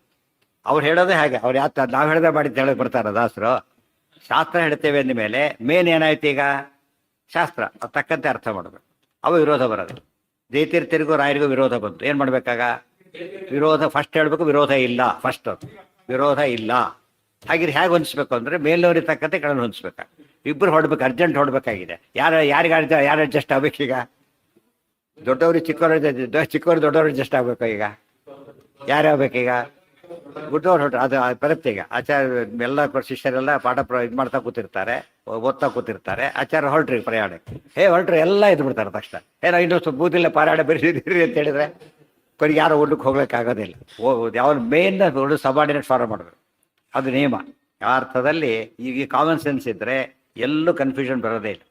ಅವ್ರು ಹೇಳೋದೇ ಹಾಗೆ. ಅವ್ರು ನಾವು ಹೇಳ್ದೆ ಮಾಡಿದ್ದು ಹೇಳೋಕೆ ಬರ್ತಾರ ದಾಸರು? ಶಾಸ್ತ್ರ ಹೇಳ್ತೇವೆ ಅಂದ ಮೇಲೆ ಮೇನ್ ಏನಾಯ್ತು ಈಗ? ಶಾಸ್ತ್ರ. ಅದು ತಕ್ಕಂತೆ ಅರ್ಥ ಮಾಡಬೇಕು. ಅವ ವಿರೋಧ ಬರೋದು. ಜೈತೀರ್ಥರಿಗೂ ರಾಯರಿಗೂ ವಿರೋಧ ಬಂತು, ಏನು ಮಾಡ್ಬೇಕಾಗ? ವಿರೋಧ ಫಸ್ಟ್ ಹೇಳ್ಬೇಕು, ವಿರೋಧ ಇಲ್ಲ ಫಸ್ಟ್. ವಿರೋಧ ಇಲ್ಲ. ಹಾಗೆ ಹೇಗೆ ಹೊಂದಿಸ್ಬೇಕು ಅಂದರೆ ಮೇಲವ್ರಿಗೆ ತಕ್ಕಂತೆ ಕೆಳಗೆ ಹೊಂದಿಸ್ಬೇಕು. ಇಬ್ಬರು ಹೊಡ್ಬೇಕು, ಅರ್ಜೆಂಟ್ ಹೊಡ್ಬೇಕಾಗಿದೆ. ಯಾರು ಅಡ್ಜಸ್ಟ್ ಆಗ್ಬೇಕೀಗ? ದೊಡ್ಡವ್ರಿಗೆ ಚಿಕ್ಕವ್ರಿಗೆ ದೊಡ್ಡವ್ರಿಗೆ ಅಡ್ಜಸ್ಟ್ ಆಗ್ಬೇಕು. ಈಗ ಯಾರು ಆಗ್ಬೇಕೀಗ? ಗುಡ್ಡವ್ರು ಹೊರಟು ಅದು ಬರುತ್ತೆ. ಈಗ ಆಚಾರ್ಯ ಎಲ್ಲ ಶಿಷ್ಯರೆಲ್ಲ ಪಾಠ ಇದು ಮಾಡ್ತಾ ಕೂತಿರ್ತಾರೆ, ಓದ್ತಾ ಕೂತಿರ್ತಾರೆ. ಆಚಾರ್ಯ ಹೊರಟ್ರಿ ಪ್ರಯಾಣಕ್ಕೆ, ಹೊರಟ್ರು ಎಲ್ಲ ಇದ್ದು ಬಿಡ್ತಾರೆ ತಕ್ಷಣ. ಏನೋ ಇನ್ನೊಂದು ಬೂದಿಲ್ಲ ಪಾರಾಯಣ ಬೆರೆಸಿದ್ದೀರಿ ಅಂತ ಹೇಳಿದ್ರೆ ಕೊನೆಗೆ ಯಾರು ಊಟಕ್ಕೆ ಹೋಗ್ಲಿಕ್ಕಾಗೋದಿಲ್ಲ. ಯಾವ ಮೇನ್ ಸಬಾರ್ಡಿನೇಟ್ ಫಾಲೋ ಮಾಡಬೇಕು, ಅದು ನಿಯಮ. ಆ ಅರ್ಥದಲ್ಲಿ ಈಗ ಕಾಮನ್ ಸೆನ್ಸ್ ಇದ್ದರೆ ಎಲ್ಲೂ ಕನ್ಫ್ಯೂಷನ್ ಬರೋದೇ ಇಲ್ಲ.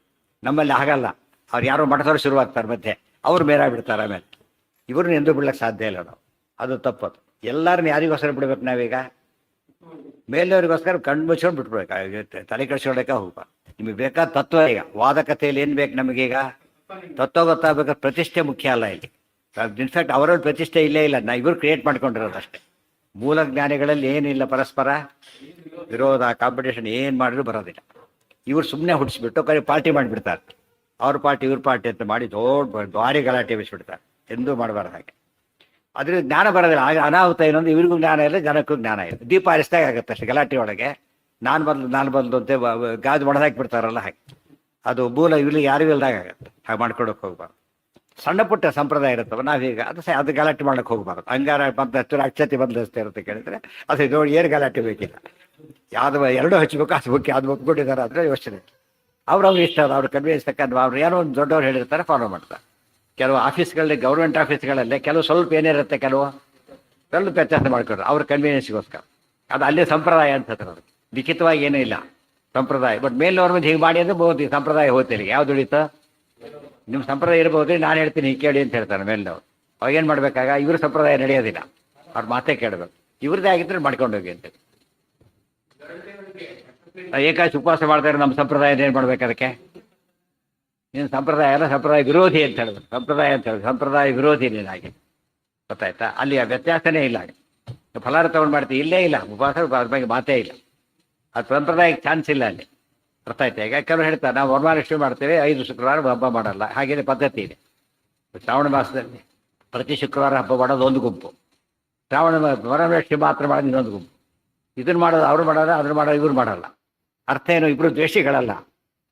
ನಮ್ಮಲ್ಲಿ ಆಗಲ್ಲ. ಅವ್ರು ಯಾರೋ ಮಠದವ್ರು ಶುರುವಾಗ್ತಾರೆ ಮಧ್ಯೆ, ಅವ್ರು ಮೇಲಾಗ್ಬಿಡ್ತಾರೆ. ಆಮೇಲೆ ಇವ್ರನ್ನ ಎಂದೂ ಬಿಡ್ಲಿಕ್ಕೆ ಸಾಧ್ಯ ಇಲ್ಲ ನಾವು. ಅದು ತಪ್ಪದು. ಎಲ್ಲರನ್ನ ಯಾರಿಗೋಸ್ಕರ ಬಿಡ್ಬೇಕು ನಾವೀಗ? ಮೇಲವರಿಗೋಸ್ಕರ ಕಣ್ಣು ಮುಚ್ಕೊಂಡು ಬಿಟ್ಬಿಡ್ಬೇಕು, ತಲೆ ಕೆಡಿಸ್ಕೊಳಕ್ಕೆ ಹೋಗ್ಬಾರ್ದು. ನಿಮಗೆ ಬೇಕಾದ ತತ್ವ. ಈಗ ವಾದ ಕಥೆಯಲ್ಲಿ ಏನು ಬೇಕು ನಮಗೀಗ? ತತ್ವ ಗೊತ್ತಾಗಬೇಕಾದ್ರೆ ಪ್ರತಿಷ್ಠೆ ಮುಖ್ಯ ಅಲ್ಲ ಇಲ್ಲಿ. ಇನ್ಫ್ಯಾಕ್ಟ್ ಅವರವ್ರ ಪ್ರತಿಷ್ಠೆ ಇಲ್ಲೇ ಇಲ್ಲ, ಇವರು ಕ್ರಿಯೇಟ್ ಮಾಡ್ಕೊಂಡಿರೋದು ಅಷ್ಟೇ. ಮೂಲ ಜ್ಞಾನಿಗಳಲ್ಲಿ ಏನಿಲ್ಲ, ಪರಸ್ಪರ ವಿರೋಧ, ಕಾಂಪಿಟೇಷನ್ ಏನು ಮಾಡಿದ್ರು ಬರೋದಿಲ್ಲ. ಇವ್ರು ಸುಮ್ಮನೆ ಹುಟ್ಟಿಸ್ಬಿಟ್ಟು ಕೈ ಪಾರ್ಟಿ ಮಾಡಿಬಿಡ್ತಾರೆ. ಅವ್ರ ಪಾರ್ಟಿ ಇವ್ರ ಪಾರ್ಟಿ ಅಂತ ಮಾಡಿ ದೊಡ್ಡ ಭಾರಿ ಗಲಾಟೆ ಬಿಸಿಬಿಡ್ತಾರೆ. ಎಂದೂ ಮಾಡಬಾರ್ದು ಹಾಗೆ. ಅದ್ರಿಂದ ಜ್ಞಾನ ಬರೋದಿಲ್ಲ. ಆಗ ಅನಾಹುತ ಏನಂದ್ರೆ ಇವ್ರಿಗೂ ಜ್ಞಾನ ಇಲ್ಲ, ಜನಕ್ಕೂ ಜ್ಞಾನ ಇಲ್ಲ. ದೀಪ ಹರಿಸ್ದಾಗ ಆಗುತ್ತೆ ಅಷ್ಟೇ ಗಲಾಟೆ ಒಳಗೆ. ನಾನು ಬದಲು ಅಂತ ಗಾಜು ಒಡೆದಾಕಿ ಬಿಡ್ತಾರಲ್ಲ ಹಾಗೆ. ಅದು ಮೂಲ ಇಲ್ಲಿ ಯಾರಿಗೂ ಇಲ್ದಾಗ ಆಗುತ್ತೆ. ಹಾಗೆ ಮಾಡ್ಕೊಳಕ್ಕೆ ಹೋಗ್ಬಾರ್ದು. ಸಣ್ಣ ಪುಟ್ಟ ಸಂಪ್ರದಾಯ ಇರುತ್ತವ ನಾವೀಗ ಅದು ಗಲಾಟೆ ಮಾಡ್ಲಿಕ್ಕೆ ಹೋಗ್ಬಾರ್ದು. ಅಂಗಾರ ಬಂದಷ್ಟು ಅಕ್ಷತೆ ಬಂದಷ್ಟು ಇರುತ್ತೆ ಕೇಳಿದ್ರೆ ಅದು ನೋಡಿ ಏನು ಗಲಾಟೆ ಬೇಕಿಲ್ಲ. ಯಾವ್ದು ಎರಡೂ ಹಚ್ಚಬೇಕು, ಅದು ಮುಖ್ಯ. ಅದು ಒಪ್ಕೊಂಡಿದ್ದಾರೆ ಅಂದರೆ ಯೋಚನೆ. ಅವ್ರವ್ರು ಇಷ್ಟ, ಅವ್ರು ಕನ್ವಿನ್ಸ್ ತಕ್ಕಂಡು ಅವ್ರು ಏನೋ ಒಂದು ದೊಡ್ಡವ್ರು ಹೇಳಿರ್ತಾರೆ, ಫಾಲೋ ಮಾಡ್ತಾರೆ. ಕೆಲವು ಆಫೀಸ್ಗಳಲ್ಲಿ, ಗೌರ್ಮೆಂಟ್ ಆಫೀಸ್ಗಳಲ್ಲೇ ಕೆಲವು ಸ್ವಲ್ಪ ಏನಿರುತ್ತೆ, ಕೆಲವು ಸ್ವಲ್ಪ ವ್ಯತ್ಯಾಸ ಮಾಡ್ಕೊಡ್ರು ಅವ್ರ ಕನ್ವೀನಿಯನ್ಸ್ಗೋಸ್ಕರ. ಅದು ಅಲ್ಲೇ ಸಂಪ್ರದಾಯ ಅಂತ ಅದು ಲಿಖಿತವಾಗಿ ಏನೂ ಇಲ್ಲ ಸಂಪ್ರದಾಯ. ಬಟ್ ಮೇಲವ್ರ ಮುಂದೆ ಹೀಗೆ ಮಾಡಿ ಅಂದರೆ ಬಹುದು ಸಂಪ್ರದಾಯ ಹೋಗ್ತೀರಿ. ಯಾವ್ದು ಉಳಿತ? ನಿಮ್ಮ ಸಂಪ್ರದಾಯ ಇರ್ಬೋದು, ನಾನು ಹೇಳ್ತೀನಿ ಹೀಗೆ ಕೇಳಿ ಅಂತ ಹೇಳ್ತಾರೆ ಮೇಲಿನವ್ರು. ಅವಾಗ ಏನು ಮಾಡಬೇಕಾಗ? ಇವ್ರ ಸಂಪ್ರದಾಯ ನಡೆಯೋದಿಲ್ಲ, ಅವ್ರ ಮಾತೇ ಕೇಳಬೇಕು. ಇವ್ರದ್ದೇ ಆಗಿದ್ರೆ ಮಾಡ್ಕೊಂಡು ಹೋಗಿ ಅಂತ. ಏಕಾಶಿ ಉಪವಾಸ ಮಾಡ್ತಾರೆ, ನಮ್ಮ ಸಂಪ್ರದಾಯ ಏನು ಮಾಡ್ಬೇಕು? ಅದಕ್ಕೆ ನೀನು ಸಂಪ್ರದಾಯ ಎಲ್ಲ ಸಂಪ್ರದಾಯ ವಿರೋಧಿ ಅಂತ ಹೇಳ್ಬೇಕು. ಸಂಪ್ರದಾಯ ಅಂತ ಹೇಳಿ ಸಂಪ್ರದಾಯ ವಿರೋಧಿ ನೀನು ಹಾಗೆ, ಗೊತ್ತಾಯ್ತಾ? ಅಲ್ಲಿ ಆ ವ್ಯತ್ಯಾಸನೇ ಇಲ್ಲ. ಹಾಗೆ ಫಲಾರ ತಗೊಂಡು ಮಾಡ್ತೀವಿ, ಇಲ್ಲೇ ಇಲ್ಲ ಉಪವಾಸ, ಅದ್ರ ಬಗ್ಗೆ ಮಾತೇ ಇಲ್ಲ. ಅದು ಸಂಪ್ರದಾಯಕ್ಕೆ ಚಾನ್ಸ್ ಇಲ್ಲ ಅಲ್ಲಿ, ಅರ್ಥ ಆಯ್ತಾ? ಈಗ ಕೆಲವರು ಹೇಳ್ತಾರೆ ನಾವು ವರಮಹಾಲಕ್ಷ್ಮಿ ಮಾಡ್ತೇವೆ, 5 ಶುಕ್ರವಾರ ಹಬ್ಬ ಮಾಡಲ್ಲ. ಹಾಗೇನೆ ಪದ್ಧತಿ ಇದೆ. ಶ್ರಾವಣ ಮಾಸದಲ್ಲಿ ಪ್ರತಿ ಶುಕ್ರವಾರ ಹಬ್ಬ ಮಾಡೋದು ಒಂದು ಗುಂಪು, ವರಮಹಾಲಕ್ಷ್ಮಿ ಮಾತ್ರ ಮಾಡೋದು ಇನ್ನೊಂದು ಗುಂಪು. ಇದನ್ನು ಮಾಡೋದು ಅವ್ರು ಮಾಡೋದು, ಅದನ್ನು ಮಾಡೋದು ಇವ್ರು ಮಾಡಲ್ಲ. ಅರ್ಥ ಏನು? ಇಬ್ಬರು ದ್ವೇಷಿಗಳಲ್ಲ.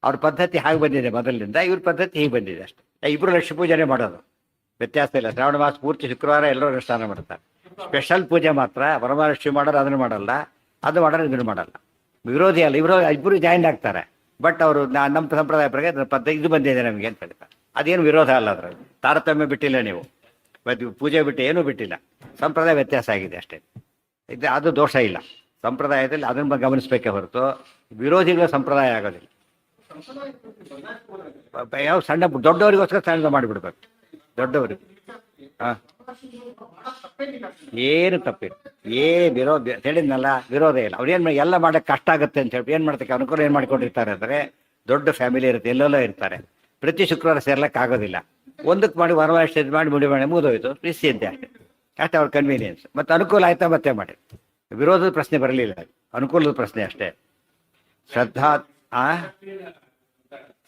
ಅವ್ರ ಪದ್ಧತಿ ಹಾಗೆ ಬಂದಿದೆ ಮೊದಲಿನಿಂದ, ಇವ್ರ ಪದ್ಧತಿ ಹೀಗೆ ಬಂದಿದೆ ಅಷ್ಟೇ. ಇಬ್ಬರು ಲಕ್ಷ್ಮೀ ಪೂಜೆನೇ ಮಾಡೋದು, ವ್ಯತ್ಯಾಸ ಇಲ್ಲ. ಶ್ರಾವಣ ಮಾಸ ಪೂರ್ತಿ ಶುಕ್ರವಾರ ಎಲ್ಲರೂ ಅನುಷ್ಠಾನ ಮಾಡ್ತಾರೆ. ಸ್ಪೆಷಲ್ ಪೂಜೆ ಮಾತ್ರ ವರಮಹಾಲಕ್ಷ್ಮಿ ಮಾಡೋರು ಅದನ್ನು ಮಾಡಲ್ಲ, ಅದು ಮಾಡೋರು ಇದನ್ನು ಮಾಡಲ್ಲ. ವಿರೋಧಿ ಅಲ್ಲ, ಇಬ್ಬರು ಜಾಯಿನ್ ಆಗ್ತಾರೆ. ಬಟ್ ಅವರು ನಮ್ಮ ಸಂಪ್ರದಾಯ ಪ್ರಕಾರ ಪದ್ಧತಿ ಇದು ಬಂದಿದೆ ನಮಗೆ ಅಂತ ಹೇಳ್ತಾರೆ. ಅದೇನು ವಿರೋಧ ಅಲ್ಲ, ಅದರಲ್ಲಿ ತಾರತಮ್ಯ ಬಿಟ್ಟಿಲ್ಲ ನೀವು. ಪೂಜೆ ಬಿಟ್ಟು ಏನೂ ಬಿಟ್ಟಿಲ್ಲ. ಸಂಪ್ರದಾಯ ವ್ಯತ್ಯಾಸ ಆಗಿದೆ ಅಷ್ಟೇ. ಅದು ದೋಷ ಇಲ್ಲ. ಸಂಪ್ರದಾಯದಲ್ಲಿ ಅದನ್ನು ಗಮನಿಸಬೇಕೇ ಹೊರತು ವಿರೋಧಿಗಳ ಸಂಪ್ರದಾಯ ಆಗೋದಿಲ್ಲ. ಯಾವ ಸಣ್ಣ ದೊಡ್ಡವರಿಗೋಸ್ಕರ ಸಣ್ಣ ಮಾಡಿಬಿಡ್ಬೇಕು. ದೊಡ್ಡವರಿಗೆ ಏನು ತಪ್ಪಿಲ್ಲ, ವಿರೋಧ ಹೇಳಿದ್ನಲ್ಲ, ವಿರೋಧ ಇಲ್ಲ. ಅವ್ರೇನು ಎಲ್ಲ ಮಾಡೋಕ್ಕೆ ಕಷ್ಟ ಆಗುತ್ತೆ ಅಂತ ಹೇಳಿ ಏನು ಮಾಡ್ತಾರೆ, ಅನುಕೂಲ ಏನು ಮಾಡ್ಕೊಂಡಿರ್ತಾರೆ ಅಂದರೆ, ದೊಡ್ಡ ಫ್ಯಾಮಿಲಿ ಇರುತ್ತೆ, ಎಲ್ಲೆಲ್ಲೋ ಇರ್ತಾರೆ. ಪ್ರತಿ ಶುಕ್ರವಾರ ಸೇರ್ಲಿಕ್ಕೆ ಆಗೋದಿಲ್ಲ. ಒಂದಕ್ಕೆ ಮಾಡಿ ವರಮಹಾಲಕ್ಷ್ಮಿ ಮಾಡಿ ಮುಗಿದೋಯ್ತು, ಪ್ರೀಸಿದ್ದೆ ಅಷ್ಟೇ. ಅಷ್ಟೇ ಅವ್ರ ಕನ್ವೀನಿಯನ್ಸ್. ಮತ್ತು ಅನುಕೂಲ ಆಯ್ತಾ ಮತ್ತೆ ಮಾಡಿ. ವಿರೋಧದ ಪ್ರಶ್ನೆ ಬರಲಿಲ್ಲ, ಅನುಕೂಲದ ಪ್ರಶ್ನೆ ಅಷ್ಟೇ. ಶ್ರದ್ಧಾ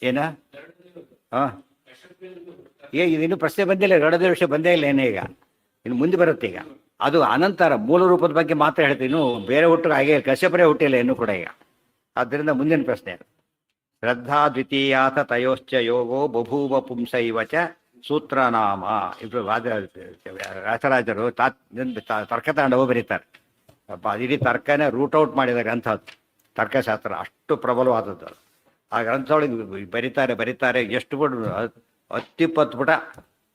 ಏನ ಇದಿನ್ನೂ ಪ್ರಶ್ನೆ ಬಂದಿಲ್ಲ, 2 ವರ್ಷ ಬಂದೇ ಇಲ್ಲ ಏನೇ. ಈಗ ಇನ್ನು ಮುಂದೆ ಬರುತ್ತೆ. ಈಗ ಅದು ಅನಂತರ ಮೂಲ ರೂಪದ ಬಗ್ಗೆ ಮಾತ್ರ ಹೇಳ್ತೀನಿ. ಇನ್ನು ಬೇರೆ ಹುಟ್ಟು ಹಾಗೆ ಕಶ್ಯಪರೇ ಹುಟ್ಟಿಲ್ಲ ಇನ್ನೂ ಕೂಡ ಈಗ. ಆದ್ದರಿಂದ ಮುಂದಿನ ಪ್ರಶ್ನೆ ಅದು. ಶ್ರದ್ಧಾ ದ್ವಿತೀಯಾಥ ತಯೋಶ್ಚ ಯೋಗೋ ಬಭೂವ ಪುಂಸೈವ ಚ ಸೂತ್ರನಾಮ. ಇಬ್ಬರು ವ್ಯಾಸರಾಜರು ತರ್ಕ ತಗೊಂಡು ಬರೀತಾರೆ. ಇಡೀ ತರ್ಕನೇ ರೂಟ್ ಔಟ್ ಮಾಡಿದ್ದಾರೆ ಅಂಥದ್ದು. ತರ್ಕಶಾಸ್ತ್ರ ಅಷ್ಟು ಪ್ರಬಲವಾದದ್ದು. ಆ ಗ್ರಂಥದೊಳಗೆ ಬರೀತಾರೆ ಎಷ್ಟು ಪುಟ, 10-20 ಪುಟ,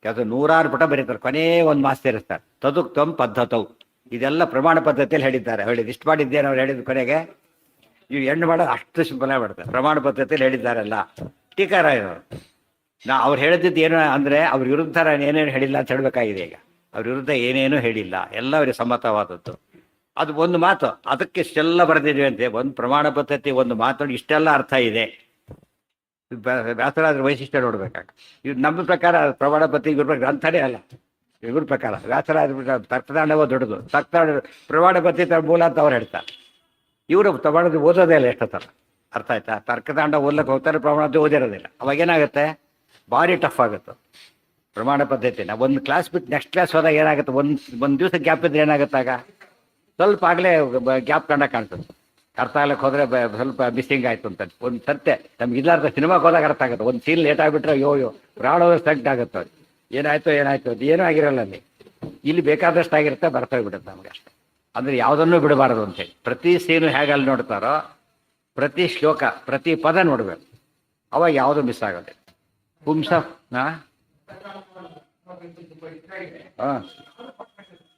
ಕೆಲಸ 100 ಪುಟ ಬರೀತಾರೆ. ಕೊನೇ ಒಂದು ಮಾತು ಸೇರಿಸ್ತಾರೆ. ತದುಕ್ತಂ ಪದ್ಧತವು, ಇದೆಲ್ಲ ಪ್ರಮಾಣ ಪದ್ಧತಿಯಲ್ಲಿ ಹೇಳಿದ್ದಾರೆ. ಇಷ್ಟು ಮಾಡಿದ್ದೇನೆ ಅವ್ರು ಹೇಳಿದ ಕೊನೆಗೆ ಇವು ಹೆಣ್ಣು ಮಾಡೋದು ಅಷ್ಟು ಸಿಂಪಲ್ ಮಾಡ್ತಾರೆ. ಪ್ರಮಾಣ ಪದ್ಧತಿಯಲ್ಲಿ ಹೇಳಿದ್ದಾರಲ್ಲ ಟೀಕಾರ ಇರೋರು. ಅವ್ರು ಹೇಳಿದ್ದು ಏನು ಅಂದರೆ ಅವ್ರ ವಿರುದ್ಧ ಏನೇನು ಹೇಳಿಲ್ಲ ಅಂತ ಹೇಳಬೇಕಾಗಿದೆ. ಈಗ ಅವ್ರ ವಿರುದ್ಧ ಏನೇನೂ ಹೇಳಿಲ್ಲ, ಎಲ್ಲ ಅವರಿಗೆ ಸಮ್ಮತವಾದದ್ದು. ಅದು ಒಂದು ಮಾತು ಅದಕ್ಕೆ ಇಷ್ಟೆಲ್ಲ ಬರೆದಿದ್ವಿ ಅಂತೆ. ಒಂದು ಪ್ರಮಾಣ ಪದ್ಧತಿ ಒಂದು ಮಾತು ಇಷ್ಟೆಲ್ಲ ಅರ್ಥ ಇದೆ. ವ್ಯಾಸರಾಜರ ವೈಶಿಷ್ಟ್ಯ ನೋಡ್ಬೇಕಾಗ ಇದು ನಮ್ಮ ಪ್ರಕಾರ ಪ್ರಮಾಣ ಪದ್ಧತಿ ಇವ್ರ ಗ್ರಂಥನೇ ಅಲ್ಲ. ಇವ್ರ ಪ್ರಕಾರ ವ್ಯಾಸರಾಜರ ತರ್ಕದಾಂಡವ ದೊಡ್ಡದು. ಪ್ರಮಾಣ ಪದ್ಧತಿ ಮೂಲ ಅಂತ ಅವ್ರು ಹೇಳ್ತಾರೆ. ಇವರು ಪ್ರಮಾಣದ ಓದೋದೇ ಇಲ್ಲ ಎಷ್ಟೋ ಥರ. ಅರ್ಥ ಆಯ್ತಾ? ತರ್ಕದಾಂಡ ಓದ್ಲಿಕ್ಕೆ ಹೋಗ್ತಾರೆ, ಪ್ರಮಾಣದ ಓದಿರೋದಿಲ್ಲ. ಅವಾಗೇನಾಗುತ್ತೆ, ಭಾರಿ ಟಫ್ ಆಗುತ್ತೆ ಪ್ರಮಾಣ ಪದ್ಧತಿನ. ಒಂದು ಕ್ಲಾಸ್ ಬಿಟ್ಟು ನೆಕ್ಸ್ಟ್ ಕ್ಲಾಸ್ ಹೋದಾಗ ಏನಾಗುತ್ತೆ, ಒಂದು ದಿವಸ ಗ್ಯಾಪ್ ಇದ್ರೆ ಏನಾಗುತ್ತಾಗ ಸ್ವಲ್ಪ ಆಗಲೇ ಗ್ಯಾಪ್ ಕಾಣ್ತದೆ. ಅರ್ಥ ಆಗ್ಲಿಕ್ಕೆ ಹೋದರೆ ಸ್ವಲ್ಪ ಮಿಸ್ಸಿಂಗ್ ಆಯಿತು ಅಂತ ಒಂದು ಸತ್ಯ ನಮ್ಗೆ ಇಲ್ಲಾರ್ದ ಸಿನಿಮಾಗೆ ಹೋದಾಗ ಅರ್ಥ ಆಗುತ್ತೆ. ಒಂದು ಸೀನ್ ಲೇಟ್ ಆಗಿಬಿಟ್ರೆ ಯೋ ಪ್ರಾಣ ಸ್ಟಂಟ್ ಆಗುತ್ತೆ. ಅದು ಏನಾಯ್ತು ಅದು ಏನೂ ಆಗಿರಲ್ಲ. ಅಲ್ಲಿ ಇಲ್ಲಿ ಬೇಕಾದಷ್ಟು ಆಗಿರುತ್ತೆ, ಬರ್ತೋಗ್ಬಿಡುತ್ತೆ ನಮಗೆ ಅಷ್ಟೇ. ಅಂದರೆ ಯಾವುದನ್ನೂ ಬಿಡಬಾರದು ಅಂತೇಳಿ ಪ್ರತಿ ಸೀನು ಹೇಗೆ ಅಲ್ಲಿ ನೋಡ್ತಾರೋ ಪ್ರತಿ ಶ್ಲೋಕ ಪ್ರತಿ ಪದ ನೋಡಬೇಕು. ಅವಾಗ ಯಾವುದು ಮಿಸ್ ಆಗೋದಿಲ್ಲ. ಹಾಂ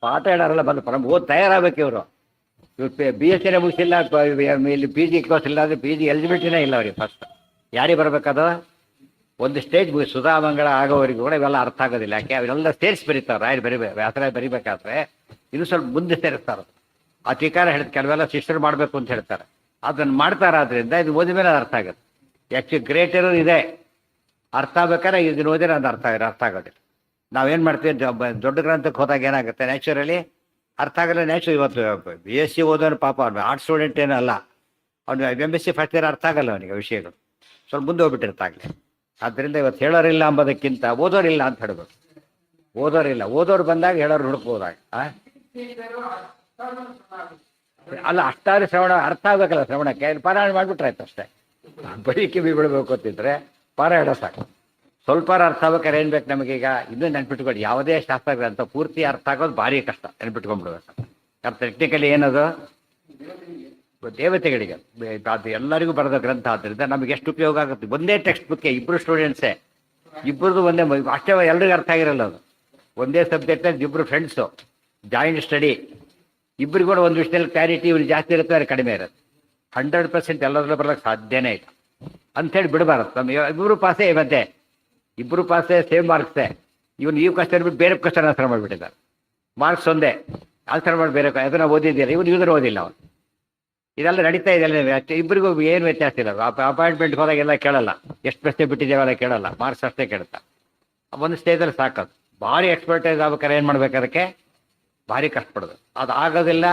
ಪಾಠ ಹೇಳಾರಲ್ಲ ಬಂದು ಓದ್ ತಯಾರಾಗಬೇಕು ಇವರು. ಬಿ ಎಸ್ ಸಿನೇ ಮುಗಿಸಿಲ್ಲ, ಇಲ್ಲಿ ಪಿ ಜಿ ಕೋರ್ಸ್ ಇಲ್ಲ ಅಂದರೆ ಪಿ ಜಿ ಎಲಿಜಿಬಿಲಿಟಿನೇ ಇಲ್ಲ ಅವ್ರಿಗೆ. ಫಸ್ಟ್ ಯಾರಿಗೆ ಬರಬೇಕದು ಒಂದು ಸ್ಟೇಜ್ ಸುಧಾಮಂಗಳ ಆಗೋವರೆಗೂ ಕೂಡ ಇವೆಲ್ಲ ಅರ್ಥ ಆಗೋದಿಲ್ಲ. ಯಾಕೆ ಅವರೆಲ್ಲ ಸೇರಿಸಿ ಬರೀತಾರೆ. ರಾಯರು ವ್ಯಾಸರಾಯ ಬರಿಬೇಕಾದ್ರೆ ಇದು ಸ್ವಲ್ಪ ಮುಂದೆ ಸೇರಿಸ್ತಾರೆ. ಆ ಟೀಕಾರ ಹೇಳಿದ ಕೆಲವೆಲ್ಲ ಶಿಷ್ಯರು ಮಾಡಬೇಕು ಅಂತ ಹೇಳ್ತಾರೆ. ಅದನ್ನು ಮಾಡ್ತಾರಾದ್ರಿಂದ ಇದು ಓದಿದ ಮೇಲೆ ಅದು ಅರ್ಥ ಆಗುತ್ತೆ. ಆ್ಯಕ್ಚುಲಿ ಗ್ರೇಟ್ ಇರೋದು ಇದೆ. ಅರ್ಥ ಆಗ್ಬೇಕಾದ್ರೆ ಇದನ್ನು ಓದಿದ್ರೆ ಅದು ಅರ್ಥ ಆಗೋದಿಲ್ಲ. ನಾವೇನು ಮಾಡ್ತೀವಿ, ದೊಡ್ಡ ಗ್ರಂಥಕ್ಕೆ ಹೋದಾಗ ಏನಾಗುತ್ತೆ, ನ್ಯಾಚುರಲಿ ಅರ್ಥ ಆಗಲ್ಲ. ನ್ಯಾಚುರಲ್ ಇವತ್ತು ಬಿ ಎಸ್ ಸಿ ಓದೋನು ಪಾಪ ಅವ್ನು ಆರ್ಟ್ಸ್ ಸ್ಟೂಡೆಂಟ್ ಏನೂ ಅಲ್ಲ, ಅವ್ನು M S C first year ಅರ್ಥ ಆಗಲ್ಲ ಅವನಿಗೆ ವಿಷಯಗಳು, ಸ್ವಲ್ಪ ಮುಂದೆ ಹೋಗ್ಬಿಟ್ಟಿರ್ತಾಗಲಿ. ಆದ್ದರಿಂದ ಇವತ್ತು ಹೇಳೋರಿಲ್ಲ ಅಂಬೋದಕ್ಕಿಂತ ಓದೋರಿಲ್ಲ ಅಂತ ಹೇಳ್ಬೇಕು. ಓದೋರು ಬಂದಾಗ ಹೇಳೋರು ಹುಡುಕ್ಬೋದಾಗ ಅಲ್ಲ. ಅಷ್ಟಾದ್ರೂ ಶ್ರವಣ ಅರ್ಥ ಆಗಬೇಕಲ್ಲ. ಶ್ರವಣಕ್ಕೆ ಪಾರಾಯಣ ಮಾಡಿಬಿಟ್ರೆ ಆಯ್ತು ಅಷ್ಟೇ. ಬರೀ ಕಿವಿ ಬಿಡಬೇಕು ಅಂತಿದ್ರೆ ಪಾರಾಯಣ ಸಾಕು. ಸ್ವಲ್ಪ ಅರ್ಥ ಆಗ್ಬೇಕಾದ್ರೆ ಏನು ಬೇಕು ನಮಗೀಗ, ಇನ್ನೂ ನೆನ್ಪಿಟ್ಕೊಂಡು ಯಾವುದೇ ಶಾಸ್ತ್ರ ಗ್ರಂಥ ಪೂರ್ತಿ ಅರ್ಥ ಆಗೋದು ಭಾರಿ ಕಷ್ಟ. ನೆನ್ಪಿಟ್ಕೊಂಡ್ಬಿಡ್ಬೇಕು. ಅರ್ಥ ಟೆಕ್ನಿಕಲಿ ಏನದು ದೇವತೆಗಳಿಗೆ ಅದು ಎಲ್ಲರಿಗೂ ಬರೆದ ಗ್ರಂಥ. ಆದ್ದರಿಂದ ನಮಗೆ ಎಷ್ಟು ಉಪಯೋಗ ಆಗುತ್ತೆ. ಒಂದೇ ಟೆಕ್ಸ್ಟ್ ಬುಕ್ಕೆ ಇಬ್ಬರು ಸ್ಟೂಡೆಂಟ್ಸೇ, ಇಬ್ಬರದು ಒಂದೇ ಅಷ್ಟೇ, ಎಲ್ರಿಗೂ ಅರ್ಥ ಆಗಿರಲ್ಲ ಅದು. ಒಂದೇ ಸಬ್ಜೆಕ್ಟಲ್ಲಿ ಇಬ್ಬರು ಫ್ರೆಂಡ್ಸು ಜಾಯಿಂಟ್ ಸ್ಟಡಿ, ಇಬ್ಬರಿಗೂ ಕೂಡ ಒಂದು ವಿಷಯದಲ್ಲಿ ಕ್ಲಾರಿಟಿ ಇವ್ರಿಗೆ ಜಾಸ್ತಿ ಇರುತ್ತೆ, ಅವ್ರಿಗೆ ಕಡಿಮೆ ಇರುತ್ತೆ. 100% ಎಲ್ಲದರಲ್ಲೂ ಬರೋಕ್ಕೆ ಸಾಧ್ಯನೇ ಇಲ್ಲ ಅಂಥೇಳಿ ಬಿಡಬಾರದು. ನಮ್ಮ ಇಬ್ಬರು ಪಾಸೇ, ಮತ್ತೆ ಇಬ್ಬರು ಪಾಸೇ, ಸೇಮ್ ಮಾರ್ಕ್ಸೇ. ಇವನು ಈ ಕ್ವಶನ್ ಬಿಟ್ಟು ಬೇರೆ ಕ್ವಶನ್ ಆನ್ಸರ್ ಮಾಡಿಬಿಟ್ಟಿದ್ದಾರೆ. ಮಾರ್ಕ್ಸ್ ಒಂದೇ, ಆನ್ಸರ್ ಮಾಡಿ ಬೇರೆ ಅದನ್ನು ಓದಿದ್ದೀರ, ಇದನ್ನು ಓದಿಲ್ಲ ಅವನು. ಇದೆಲ್ಲ ನಡೀತಾ ಇದೆಯಲ್ಲ. ಇಬ್ಬರಿಗೂ ಏನು ವ್ಯತ್ಯಾಸ ಇಲ್ಲ. ಅಪಾಯಿಂಟ್ಮೆಂಟ್ಗೆ ಹೋದಾಗೆಲ್ಲ ಕೇಳಲ್ಲ, ಎಷ್ಟು ಪ್ರಶ್ನೆ ಬಿಟ್ಟಿದ್ದೇವಲ್ಲ ಕೇಳಲ್ಲ, ಮಾರ್ಕ್ಸ್ ಅಷ್ಟೇ ಕೇಳ್ತಾ. ಒಂದು ಸ್ಟೇಜಲ್ಲಿ ಸಾಕೋದು. ಭಾರಿ ಎಕ್ಸ್ಪರ್ಟೈಸ್ ಆಗ್ಬೇಕಾದ್ರೆ ಏನು ಮಾಡ್ಬೇಕು, ಅದಕ್ಕೆ ಭಾರಿ ಕಷ್ಟಪಡೋದು. ಅದು ಆಗೋದಿಲ್ಲ.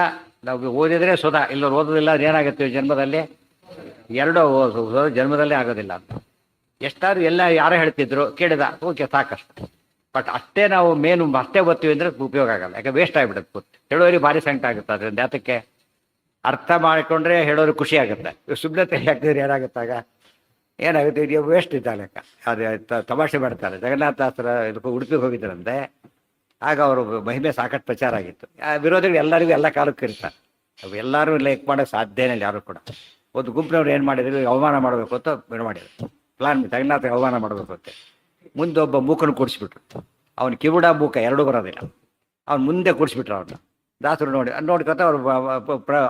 ನಾವು ಓದಿದರೆ ಸುಧಾ, ಇಲ್ಲವ್ರು ಓದೋದಿಲ್ಲ. ಅದೇನಾಗುತ್ತೆ ಜನ್ಮದಲ್ಲಿ ಎರಡೋ ಓದೋದು ಜನ್ಮದಲ್ಲೇ ಆಗೋದಿಲ್ಲ ಅಂತ. ಎಷ್ಟಾದ್ರು ಎಲ್ಲ ಯಾರೋ ಹೇಳ್ತಿದ್ರು ಕೇಳಿದ, ಓಕೆ ಸಾಕಷ್ಟು. ಬಟ್ ಅಷ್ಟೇ ನಾವು ಮೇನು ಅಷ್ಟೇ ಓದ್ತೀವಿ ಅಂದರೆ ಉಪಯೋಗ ಆಗಲ್ಲ. ಯಾಕೆ ವೇಸ್ಟ್ ಆಗಿಬಿಡುತ್ತೆ. ಗೊತ್ತು ಹೇಳೋರಿಗೆ ಭಾರಿ ಸಂಕಟ ಆಗುತ್ತೆ. ಅದರಿಂದ ಅದಕ್ಕೆ ಅರ್ಥ ಮಾಡಿಕೊಂಡ್ರೆ ಹೇಳೋರು ಖುಷಿ ಆಗುತ್ತೆ. ಸುಮ್ಮನೆ ಹಾಕಿದ್ರೆ ಏನಾಗುತ್ತಾಗ ಏನಾಗುತ್ತೆ, ಇದು ವೇಸ್ಟ್ ಇದ್ದ ಲೆಕ್ಕ. ಅದೇ ತಮಾಷೆ ಮಾಡ್ತಾರೆ. ಜಗನ್ನಾಥಾಸ್ತ್ರ ಇದಕ್ಕೆ ಉಡುಪಿಗೆ ಹೋಗಿದ್ರಂತೆ. ಆಗ ಅವರು ಮಹಿಮೆ ಸಾಕಷ್ಟು ಪ್ರಚಾರ ಆಗಿತ್ತು. ವಿರೋಧಿಗಳು ಎಲ್ಲರಿಗೂ ಎಲ್ಲ ಕಾಲಕ್ಕೂ ಇರ್ತಾರೆ. ಅವು ಎಲ್ಲರೂ ಲೈಕ್ ಮಾಡೋಕ್ಕೆ ಸಾಧ್ಯನೇ ಇಲ್ಲ ಯಾರು ಕೂಡ. ಒಂದು ಗುಂಪಿನವ್ರು ಏನು ಮಾಡಿದ್ರು, ಅವಮಾನ ಮಾಡಬೇಕು ಅಂತ ಇದು ಮಾಡಿದ್ರು ಪ್ಲಾನ್. ಜಗನ್ನಾಥ ಅವಮಾನ ಮಾಡಬೇಕು ಅಂತ ಮುಂದೆ ಒಬ್ಬ ಮೂಕನ್ನು ಕೂಡಿಸ್ಬಿಟ್ರು. ಅವ್ನು ಕಿವುಡ ಮೂಕ ಎರಡೂ ಬರೋದಿಲ್ಲ. ಅವ್ನು ಮುಂದೆ ಕೂಡಿಸ್ಬಿಟ್ರು. ಅವ್ರನ್ನ ದಾಸರು ನೋಡ್ಕೊತ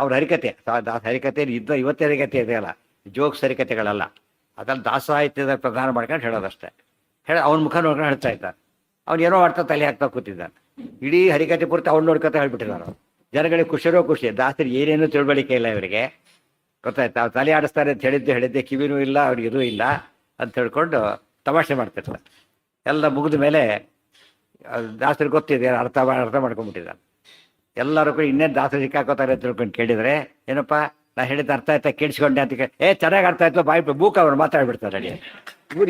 ಅವ್ರ ಹರಿಕತೆ, ಹರಿಕತೆ ಇವತ್ತೇ ಹರಿಕತೆ ಇದೆಯಲ್ಲ, ಜೋಕ್ಸ್ ಹರಿಕತೆಗಳಲ್ಲ. ಅದ್ರಲ್ಲಿ ದಾಸ ಸಾಹಿತ್ಯದ ಪ್ರಧಾನ ಮಾಡ್ಕೊಂಡು ಹೇಳೋದಷ್ಟೇ. ಅವ್ನ ಮುಖ ನೋಡ್ಕೊಂಡು ಹೇಳ್ತಾ ಇದ್ದಾರೆ. ಅವ್ನು ಏನೋ ಮಾಡ್ತಾ ತಲೆ ಹಾಕ್ತಾ ಕೂತಿದ್ದಾನೆ. ಇಡೀ ಹರಿಕತೆ ಪೂರ್ತಿ ಅವ್ನು ನೋಡ್ಕೊತ ಹೇಳ್ಬಿಟ್ಟಿದ್ದಾರೆ. ಜನಗಳಿಗೆ ಖುಷಿರೋ ಖುಷಿ. ದಾಸರಿಗೆ ಏನೇನು ತಿಳುವಳಿಕೆ ಇಲ್ಲ ಇವರಿಗೆ, ಗೊತ್ತಾಯ್ತು. ಅವ್ರು ತಲೆ ಆಡಿಸ್ತಾರೆ ಅಂತ ಹೇಳಿದ್ದೆ ಕಿವಿನೂ ಇಲ್ಲ, ಅವ್ರಿಗೆ ಇದೂ ಇಲ್ಲ ಅಂತ ಹೇಳ್ಕೊಂಡು ತಮಾಷೆ ಮಾಡ್ತಿರ್ತಾರೆ. ಎಲ್ಲ ಮುಗಿದ ಮೇಲೆ ದಾಸರಿಗೆ ಗೊತ್ತಿದೆ, ಅರ್ಥ ಮಾಡ್ಕೊಂಡ್ಬಿಟ್ಟಿದ್ದಾನೆ. ಎಲ್ಲರೂ ಕೂಡ ಇನ್ನೇನು ದಾಸರು ಸಿಕ್ಕಾಕೋತಾರೆ ಅಂತ ತಿಳ್ಕೊಂಡು ಕೇಳಿದರೆ, ಏನಪ್ಪ ನಾ ಹೇಳಿದ ಅರ್ಥ ಆಯ್ತಾ ಕೇಳಿಸ್ಕೊಂಡೆ ಅಂತ ಚೆನ್ನಾಗಿ ಅರ್ಥ ಆಯ್ತು ಬಾಯಿ ಬೂಕ್ ಅವ್ರು ಮಾತಾಡ್ಬಿಡ್ತಾರೆ. ಅಡಿ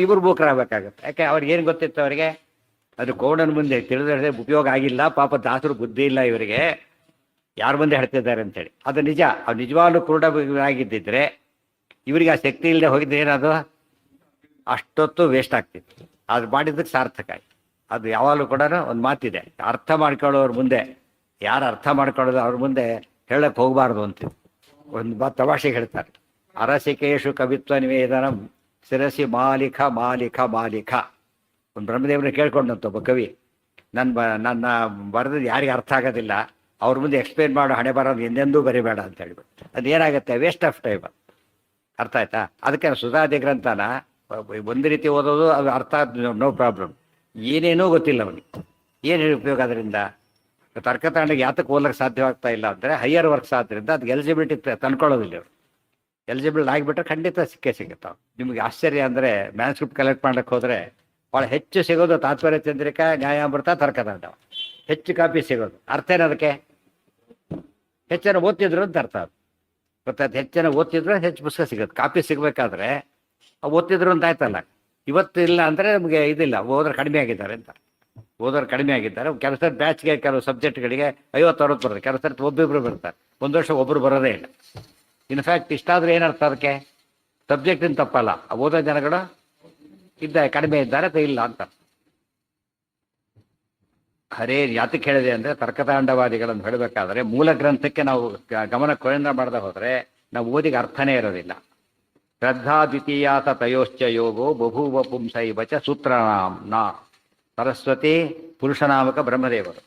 ಇಬ್ಬರು ಬೂಕರಾಗಬೇಕಾಗುತ್ತೆ. ಯಾಕೆ ಅವ್ರಿಗೆ ಏನು ಗೊತ್ತಿತ್ತು ಅವರಿಗೆ, ಅದು ಕೋಣನ ಮುಂದೆ ತಿಳಿದ್ರೆ ಉಪಯೋಗ ಆಗಿಲ್ಲ. ಪಾಪ ದಾಸರು ಬುದ್ಧಿ ಇಲ್ಲ ಇವರಿಗೆ, ಯಾರ ಮುಂದೆ ಹೇಳ್ತಿದ್ದಾರೆ ಅಂತೇಳಿ. ಅದು ನಿಜ. ಅವ್ರು ನಿಜವಾಗ್ಲೂ ಕುರುಡಾಗಿದ್ದಿದ್ರೆ ಇವರಿಗೆ ಆ ಶಕ್ತಿ ಇಲ್ಲದೆ ಹೋಗಿದ್ರೆ ಏನದು ಅಷ್ಟೊತ್ತು ವೇಸ್ಟ್ ಆಗ್ತಿತ್ತು. ಅದು ಮಾಡಿದ್ದಕ್ಕೆ ಸಾರ್ಥಕ ಆಯ್ತು. ಅದು ಯಾವಾಗಲೂ ಕೂಡ ಒಂದು ಮಾತಿದೆ, ಅರ್ಥ ಮಾಡ್ಕೊಳ್ಳೋರು ಮುಂದೆ, ಯಾರು ಅರ್ಥ ಮಾಡ್ಕೊಳ್ಳೋದು ಅವ್ರ ಮುಂದೆ ಹೇಳಕ್ಕೆ ಹೋಗಬಾರ್ದು ಅಂತ ಒಂದು ಮಾತು ತಮಾಷೆಗೆ ಹೇಳ್ತಾರೆ. ಅರಸಿಕೇಶು ಕವಿತ್ವ ನಿವೇದನಂ ಶಿರಸಿ ಮಾಲಿಕ ಮಾಲಿಕ ಮಾಲಿಕ. ಒಂದು ಬ್ರಹ್ಮದೇವನ ಕೇಳ್ಕೊಂಡಂತ ಒಬ್ಬ ಕವಿ, ನನ್ನ ಬರೆದು ಯಾರಿಗೆ ಅರ್ಥ ಆಗೋದಿಲ್ಲ, ಅವ್ರ ಮುಂದೆ ಎಕ್ಸ್ಪ್ಲೇನ್ ಮಾಡೋ ಹಣೆ ಬರೋದು ಎಂದೆಂದೂ ಬರಿಬೇಡ ಅಂತ ಹೇಳ್ಬಿಟ್ಟು ಅದೇನಾಗುತ್ತೆ, ವೇಸ್ಟ್ ಆಫ್ ಟೈಮ್. ಅರ್ಥ ಆಯ್ತಾ? ಅದಕ್ಕೆ ಸುಧಾದಿ ಗ್ರಂಥನ ಒಂದು ರೀತಿ ಓದೋದು, ಅದು ಅರ್ಥ ನೋ ಪ್ರಾಬ್ಲಮ್. ಏನೇನೂ ಗೊತ್ತಿಲ್ಲ ಅವನಿಗೆ, ಏನು ಉಪಯೋಗ ಅದರಿಂದ? ತರ್ಕತಾಂಡಿಗೆ ಯಾತಕ್ಕೆ ಓದಲಿಕ್ಕೆ ಸಾಧ್ಯವಾಗ್ತಾ ಇಲ್ಲ ಅಂದರೆ ಹೈಯರ್ ವರ್ಕ್ಸ್ ಆದ್ದರಿಂದ ಅದಕ್ಕೆ ಎಲಿಜಿಬಿಲಿಟಿ ತಂದ್ಕೊಳ್ಳೋದಿಲ್ಲ ಅವರು. ಎಲಿಜಿಬಲ್ ಆಗಿಬಿಟ್ರೆ ಖಂಡಿತ ಸಿಕ್ಕೇ ಸಿಗುತ್ತಾವೆ. ನಿಮಗೆ ಆಶ್ಚರ್ಯ ಅಂದರೆ ಮ್ಯಾನ್ಸ್ಕ್ರಿಪ್ಟ್ ಕಲೆಕ್ಟ್ ಮಾಡೋಕ್ಕೆ ಹೋದರೆ ಭಾಳ ಹೆಚ್ಚು ಸಿಗೋದು ತಾತ್ಪರ್ಯ ಚಂದ್ರಿಕಾ, ನ್ಯಾಯಾಮೃತ, ತರ್ಕತಾಂಡ, ಹೆಚ್ಚು ಕಾಪಿ ಸಿಗೋದು. ಅರ್ಥ ಏನದಕ್ಕೆ? ಹೆಚ್ಚನ ಓದ್ತಿದ್ರು ಅಂತ ಅರ್ಥ. ಅದು ಗೊತ್ತಾಯ್ತು? ಹೆಚ್ಚನ ಓದ್ತಿದ್ರು ಹೆಚ್ಚು ಪುಸ್ತಕ ಸಿಗೋದು. ಕಾಪಿ ಸಿಗಬೇಕಾದ್ರೆ ಓದ್ತಿದ್ರು ಅಂತ ಆಯ್ತಲ್ಲ. ಇವತ್ತು ಇಲ್ಲ ಅಂದರೆ ನಮಗೆ ಇದಿಲ್ಲ, ಓದೋರು ಕಡಿಮೆ ಆಗಿದ್ದಾರೆ ಅಂತ. ಓದೋರು ಕಡಿಮೆ ಆಗಿದ್ದಾರೆ. ಕೆಲಸ ಬ್ಯಾಚ್ಗೆ ಕೆಲವು ಸಬ್ಜೆಕ್ಟ್ಗಳಿಗೆ 50-60 ಬರುತ್ತೆ, ಕೆಲಸ ಒಬ್ಬೊಬ್ಬರು ಬರ್ತಾರೆ. ಒಂದು ವರ್ಷ ಒಬ್ಬರು ಬರೋದೇ ಇಲ್ಲ. ಇನ್ಫ್ಯಾಕ್ಟ್ ಇಷ್ಟಾದರೂ ಏನರ್ಥ ಅದಕ್ಕೆ? ಸಬ್ಜೆಕ್ಟಿನ ತಪ್ಪಲ್ಲ, ಓದೋ ಜನಗಳು ಕಡಿಮೆ ಇದ್ದಾರೆ ಅಥವಾ ಇಲ್ಲ ಅಂತ. ಹರೇ ಯಾತಕ್ಕೆ ಹೇಳಿದೆ ಅಂದರೆ ತರ್ಕತಾಂಡವಾದಿಗಳನ್ನು ಹೇಳಬೇಕಾದ್ರೆ ಮೂಲ ಗ್ರಂಥಕ್ಕೆ ನಾವು ಗಮನ ಕೇಂದ್ರ ಮಾಡದೆ ಹೋದರೆ ನಾವು ಓದಿಗೆ ಅರ್ಥನೇ ಇರೋದಿಲ್ಲ. ಶ್ರದ್ಧಾ ದ್ವಿತೀಯಾತ ತಯೋಶ್ಚ ಯೋಗೋ ಬಭೂವ ಪುಂಸೈವ ಚ ಸೂತ್ರನಾಮ್ನ. ಸರಸ್ವತಿ ಪುರುಷನಾಮಕ ಬ್ರಹ್ಮದೇವರು,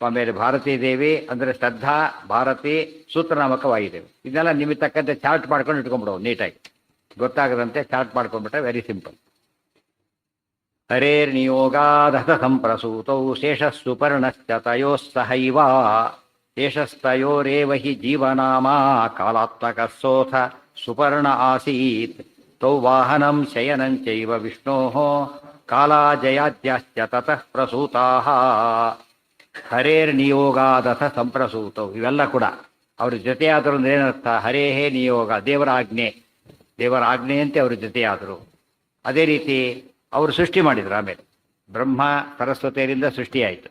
ಆಮೇಲೆ ಭಾರತೀ ದೇವಿ ಅಂದರೆ ಶ್ರದ್ಧಾ, ಭಾರತಿ, ಸೂತ್ರನಾಮಕ ವಾಯುದೇವಿ. ಇದನ್ನೆಲ್ಲ ನಿಮಗೆ ತಕ್ಕಂತೆ ಚಾರ್ಟ್ ಮಾಡ್ಕೊಂಡು ಇಟ್ಕೊಂಡ್ಬಿಡೋದು ನೀಟಾಗಿ, ಗೊತ್ತಾಗದಂತೆ ಚಾರ್ಟ್ ಮಾಡ್ಕೊಂಡ್ಬಿಟ್ರೆ ವೆರಿ ಸಿಂಪಲ್. ಹರೇರ್ನಿಯೋಗಾದಥ ಸಂಪ್ರಸೂತೌ ಶೇಷಸ್ಸು ಪರ್ಣಶ್ಚ ತಯೋಸ್ಸಹೈವ ಶೇಷಸ್ತಯೋರೇವ ಹಿ ಜೀವನಾಮ ಕಾಲಾತ್ಮಕಸ್ಸೋಥ ಸುಪರ್ಣ ಆಸೀತ್ ತೌ ವಾಹನಂ ಶಯನಂಚೈವ ವಿಷ್ಣೋಃ ಕಾಲಾಜಯಾದ್ಯಾಶ್ಚ ತತಃ ಪ್ರಸೂತಾಃ. ಹರೇರ್ನಿಯೋಗಾದಥ ಸಂಪ್ರಸೂತೌ, ಇವೆಲ್ಲ ಕೂಡ ಅವ್ರ ಜೊತೆಯಾದರು ಅಂದ್ರೆ ಏನರ್ಥ? ಹರೇಹೇ ನಿಯೋಗ, ದೇವರ ಆಜ್ಞೆ, ದೇವರ ಆಜ್ಞೆಯಂತೆ ಅವರು ಜೊತೆಯಾದರು. ಅದೇ ರೀತಿ ಅವರು ಸೃಷ್ಟಿ ಮಾಡಿದರು. ಆಮೇಲೆ ಬ್ರಹ್ಮ ಸರಸ್ವತಿಯರಿಂದ ಸೃಷ್ಟಿಯಾಯಿತು,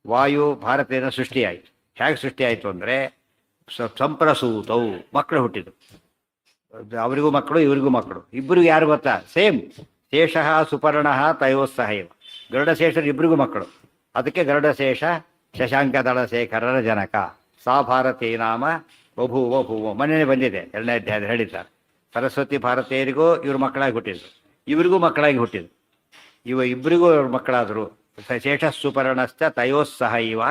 ವಾಯು ಭಾರತದಿಂದ ಸೃಷ್ಟಿಯಾಯಿತು. ಹೇಗೆ ಸೃಷ್ಟಿಯಾಯಿತು ಅಂದರೆ ಸಂಪ್ರಸೂತವು, ಮಕ್ಕಳು ಹುಟ್ಟಿದ್ರು. ಅವರಿಗೂ ಮಕ್ಕಳು, ಇವರಿಗೂ ಮಕ್ಕಳು. ಇಬ್ಬರಿಗೂ ಯಾರು ಗೊತ್ತಾ? ಸೇಮ್. ಶೇಷಃ ಸುಪರ್ಣ ತಯೋಸ್ಸಹೈವ. ಗರುಡಶೇಷರು ಇಬ್ಬರಿಗೂ ಮಕ್ಕಳು. ಅದಕ್ಕೆ ಗರುಡಶೇಷ ಶಶಾಂಕದಳಶೇಖರರ ಜನಕ. ಸಾ ಭಾರತೀ ನಾಮ ಬಭೂವ ಭೂವ. ಮನೆಯೇ ಬಂದಿದೆ 2ನೇ ಅಧ್ಯಾಯದಲ್ಲಿ ಹೇಳಿದ್ದಾರೆ. ಸರಸ್ವತಿ ಭಾರತೀಯರಿಗೂ ಇವರು ಮಕ್ಕಳಾಗಿ ಹುಟ್ಟಿದ್ರು, ಇವರಿಗೂ ಮಕ್ಕಳಾಗಿ ಹುಟ್ಟಿದ್ರು. ಇಬ್ಬರಿಗೂ ಅವ್ರ ಮಕ್ಕಳಾದರು. ಶೇಷ ಸುಪರ್ಣಶ್ಚ ತಯೋಸ್ಸಹೈವ,